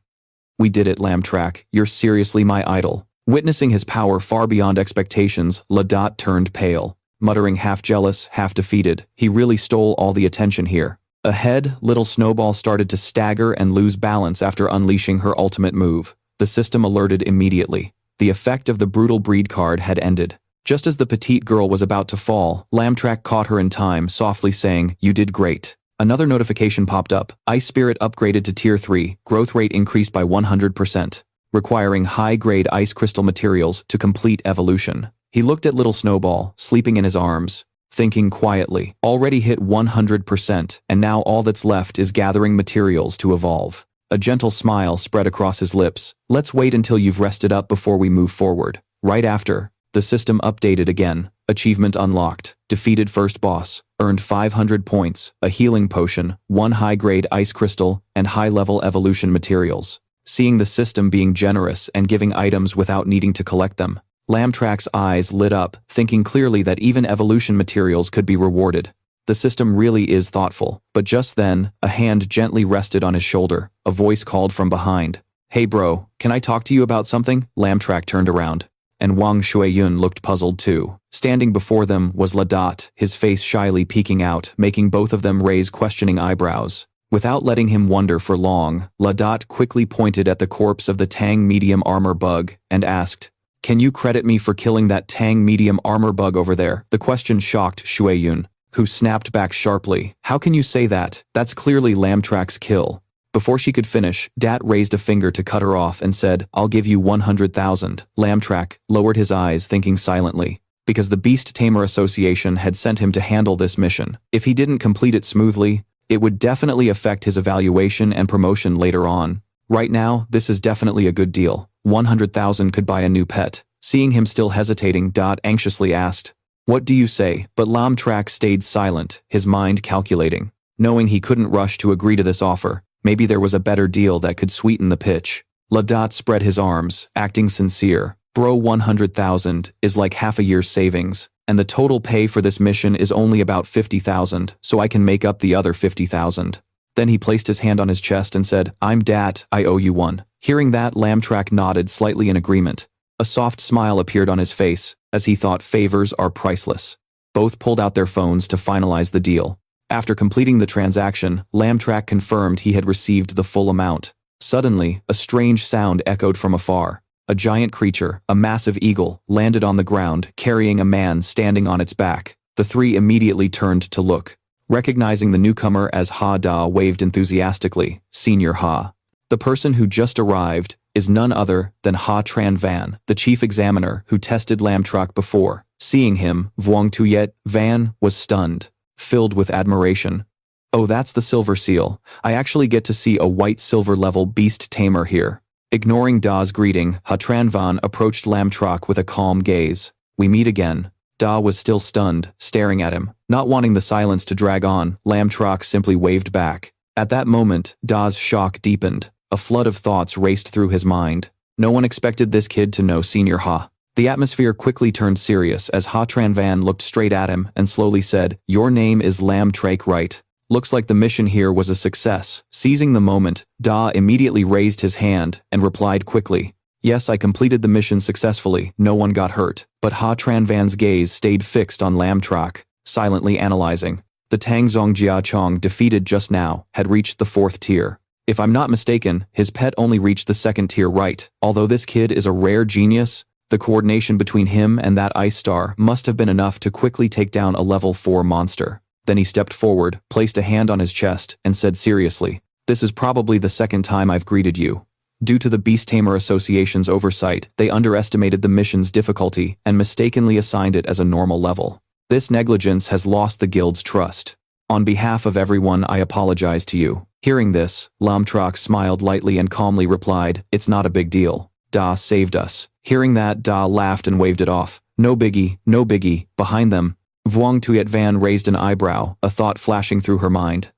"We did it, Lam Trach. You're seriously my idol." Witnessing his power far beyond expectations, Ladat turned pale, muttering half jealous, half defeated. He really stole all the attention here. Ahead, Little Snowball started to stagger and lose balance after unleashing her ultimate move. The system alerted immediately. The effect of the brutal breed card had ended. Just as the petite girl was about to fall, Lam Trach caught her in time, softly saying, "You did great." Another notification popped up. Ice Spirit upgraded to Tier 3, growth rate increased by 100%, requiring high-grade ice crystal materials to complete evolution. He looked at Little Snowball, sleeping in his arms, thinking quietly, already hit 100%, and now all that's left is gathering materials to evolve. A gentle smile spread across his lips. "Let's wait until you've rested up before we move forward." Right after, the system updated again. Achievement unlocked. Defeated first boss. Earned 500 points, a healing potion, 1 high-grade ice crystal, and high-level evolution materials. Seeing the system being generous and giving items without needing to collect them, Lam Trach's eyes lit up, thinking clearly that even evolution materials could be rewarded. The system really is thoughtful. But just then, a hand gently rested on his shoulder. A voice called from behind. "Hey bro, can I talk to you about something?" Lam Trach turned around, and Wang Shuiyun looked puzzled too. Standing before them was Ladat, his face shyly peeking out, making both of them raise questioning eyebrows. Without letting him wonder for long, Ladat quickly pointed at the corpse of the Tang medium armor bug and asked, "Can you credit me for killing that Tang medium armor bug over there?" The question shocked Shuiyun, who snapped back sharply. "How can you say that? That's clearly Lam Trach's kill." Before she could finish, Dat raised a finger to cut her off and said, "I'll give you 100,000. Lam Trach lowered his eyes, thinking silently, because the Beast Tamer Association had sent him to handle this mission. If he didn't complete it smoothly, it would definitely affect his evaluation and promotion later on. Right now, this is definitely a good deal. 100,000 could buy a new pet. Seeing him still hesitating, Dot anxiously asked, "What do you say?" But Lam Trach stayed silent, his mind calculating. Knowing he couldn't rush to agree to this offer, maybe there was a better deal that could sweeten the pitch. Dot spread his arms, acting sincere. "Bro, 100,000 is like half a year's savings, and the total pay for this mission is only about 50,000, so I can make up the other 50,000. Then he placed his hand on his chest and said, "I'm Dat, I owe you one." Hearing that, Lam Trach nodded slightly in agreement. A soft smile appeared on his face, as he thought favors are priceless. Both pulled out their phones to finalize the deal. After completing the transaction, Lam Trach confirmed he had received the full amount. Suddenly, a strange sound echoed from afar. A giant creature, a massive eagle, landed on the ground, carrying a man standing on its back. The three immediately turned to look. Recognizing the newcomer as Ha Da waved enthusiastically, "Senior Ha." The person who just arrived is none other than Ha Tran Van, the chief examiner who tested Lam Trach before. Seeing him, Vuong Tuyet Van was stunned, filled with admiration. "Oh, that's the silver seal. I actually get to see a white silver-level beast tamer here." Ignoring Da's greeting, Ha Tran Van approached Lam Trach with a calm gaze. "We meet again." Da was still stunned, staring at him. Not wanting the silence to drag on, Lam Trach simply waved back. At that moment, Da's shock deepened. A flood of thoughts raced through his mind. No one expected this kid to know Senior Ha. The atmosphere quickly turned serious as Ha Tran Van looked straight at him and slowly said, "Your name is Lam Trach, right? Looks like the mission here was a success." Seizing the moment, Da immediately raised his hand and replied quickly, "Yes, I completed the mission successfully, no one got hurt." But Ha Tran Van's gaze stayed fixed on Lam Trach, silently analyzing. The Tangzong Jia Chong defeated just now had reached the 4th tier. If I'm not mistaken, his pet only reached the 2nd tier, right? Although this kid is a rare genius, the coordination between him and that ice star must have been enough to quickly take down a level 4 monster. Then he stepped forward, placed a hand on his chest, and said seriously, "This is probably the 2nd time I've greeted you." Due to the Beast Tamer Association's oversight, they underestimated the mission's difficulty and mistakenly assigned it as a normal level. This negligence has lost the guild's trust. On behalf of everyone, I apologize to you. Hearing this, Lam Trach smiled lightly and calmly replied, "It's not a big deal. Da saved us." Hearing that, Da laughed and waved it off. "No biggie, no biggie." Behind them, Vuong Tuyet Van raised an eyebrow, a thought flashing through her mind.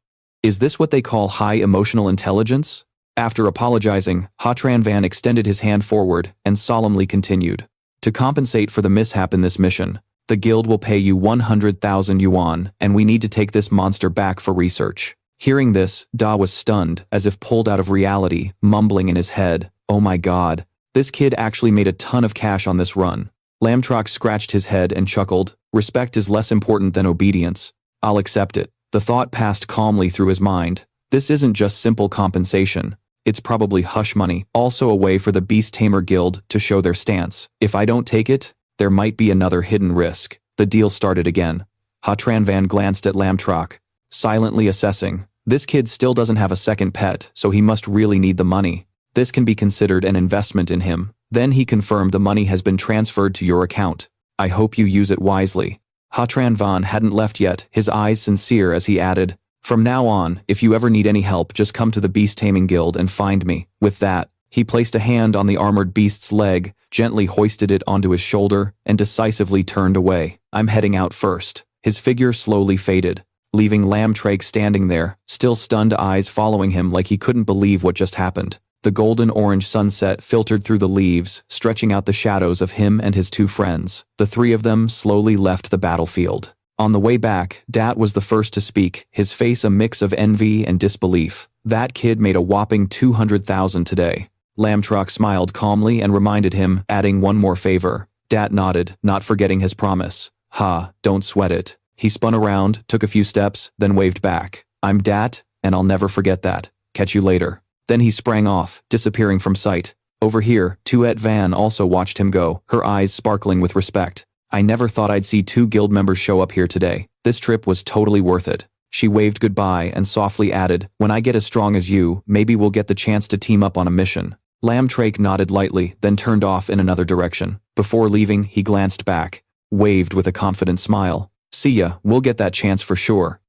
Is this what they call high emotional intelligence? After apologizing, Ha Tran Van extended his hand forward and solemnly continued. "To compensate for the mishap in this mission, the guild will pay you 100,000 yuan, and we need to take this monster back for research." Hearing this, Da was stunned, as if pulled out of reality, mumbling in his head, "Oh my god, this kid actually made a ton of cash on this run." Lam Trach scratched his head and chuckled. "Respect is less important than obedience. I'll accept it." The thought passed calmly through his mind. This isn't just simple compensation. It's probably hush money, also a way for the Beast Tamer Guild to show their stance. If I don't take it, there might be another hidden risk. The deal started again. Ha Tran Van glanced at Lam Trach, silently assessing. This kid still doesn't have a second pet, so he must really need the money. This can be considered an investment in him. Then he confirmed the money has been transferred to your account. I hope you use it wisely. Ha Tran Van hadn't left yet, his eyes sincere as he added, "From now on, if you ever need any help, just come to the Beast Taming Guild and find me." With that, he placed a hand on the armored beast's leg, gently hoisted it onto his shoulder, and decisively turned away. "I'm heading out first." His figure slowly faded, leaving Lam Trach standing there, still stunned eyes following him like he couldn't believe what just happened. The golden-orange sunset filtered through the leaves, stretching out the shadows of him and his two friends. The three of them slowly left the battlefield. On the way back, Dat was the first to speak, his face a mix of envy and disbelief. "That kid made a whopping 200,000 today." Lam Trach smiled calmly and reminded him, adding one more favor. Dat nodded, not forgetting his promise. "Ha, don't sweat it." He spun around, took a few steps, then waved back. "I'm Dat, and I'll never forget that. Catch you later." Then he sprang off, disappearing from sight. Over here, Tuet Van also watched him go, her eyes sparkling with respect. "I never thought I'd see 2 guild members show up here today. This trip was totally worth it." She waved goodbye and softly added, "When I get as strong as you, maybe we'll get the chance to team up on a mission." Lam Trach nodded lightly, then turned off in another direction. Before leaving, he glanced back, waved with a confident smile. "See ya, we'll get that chance for sure."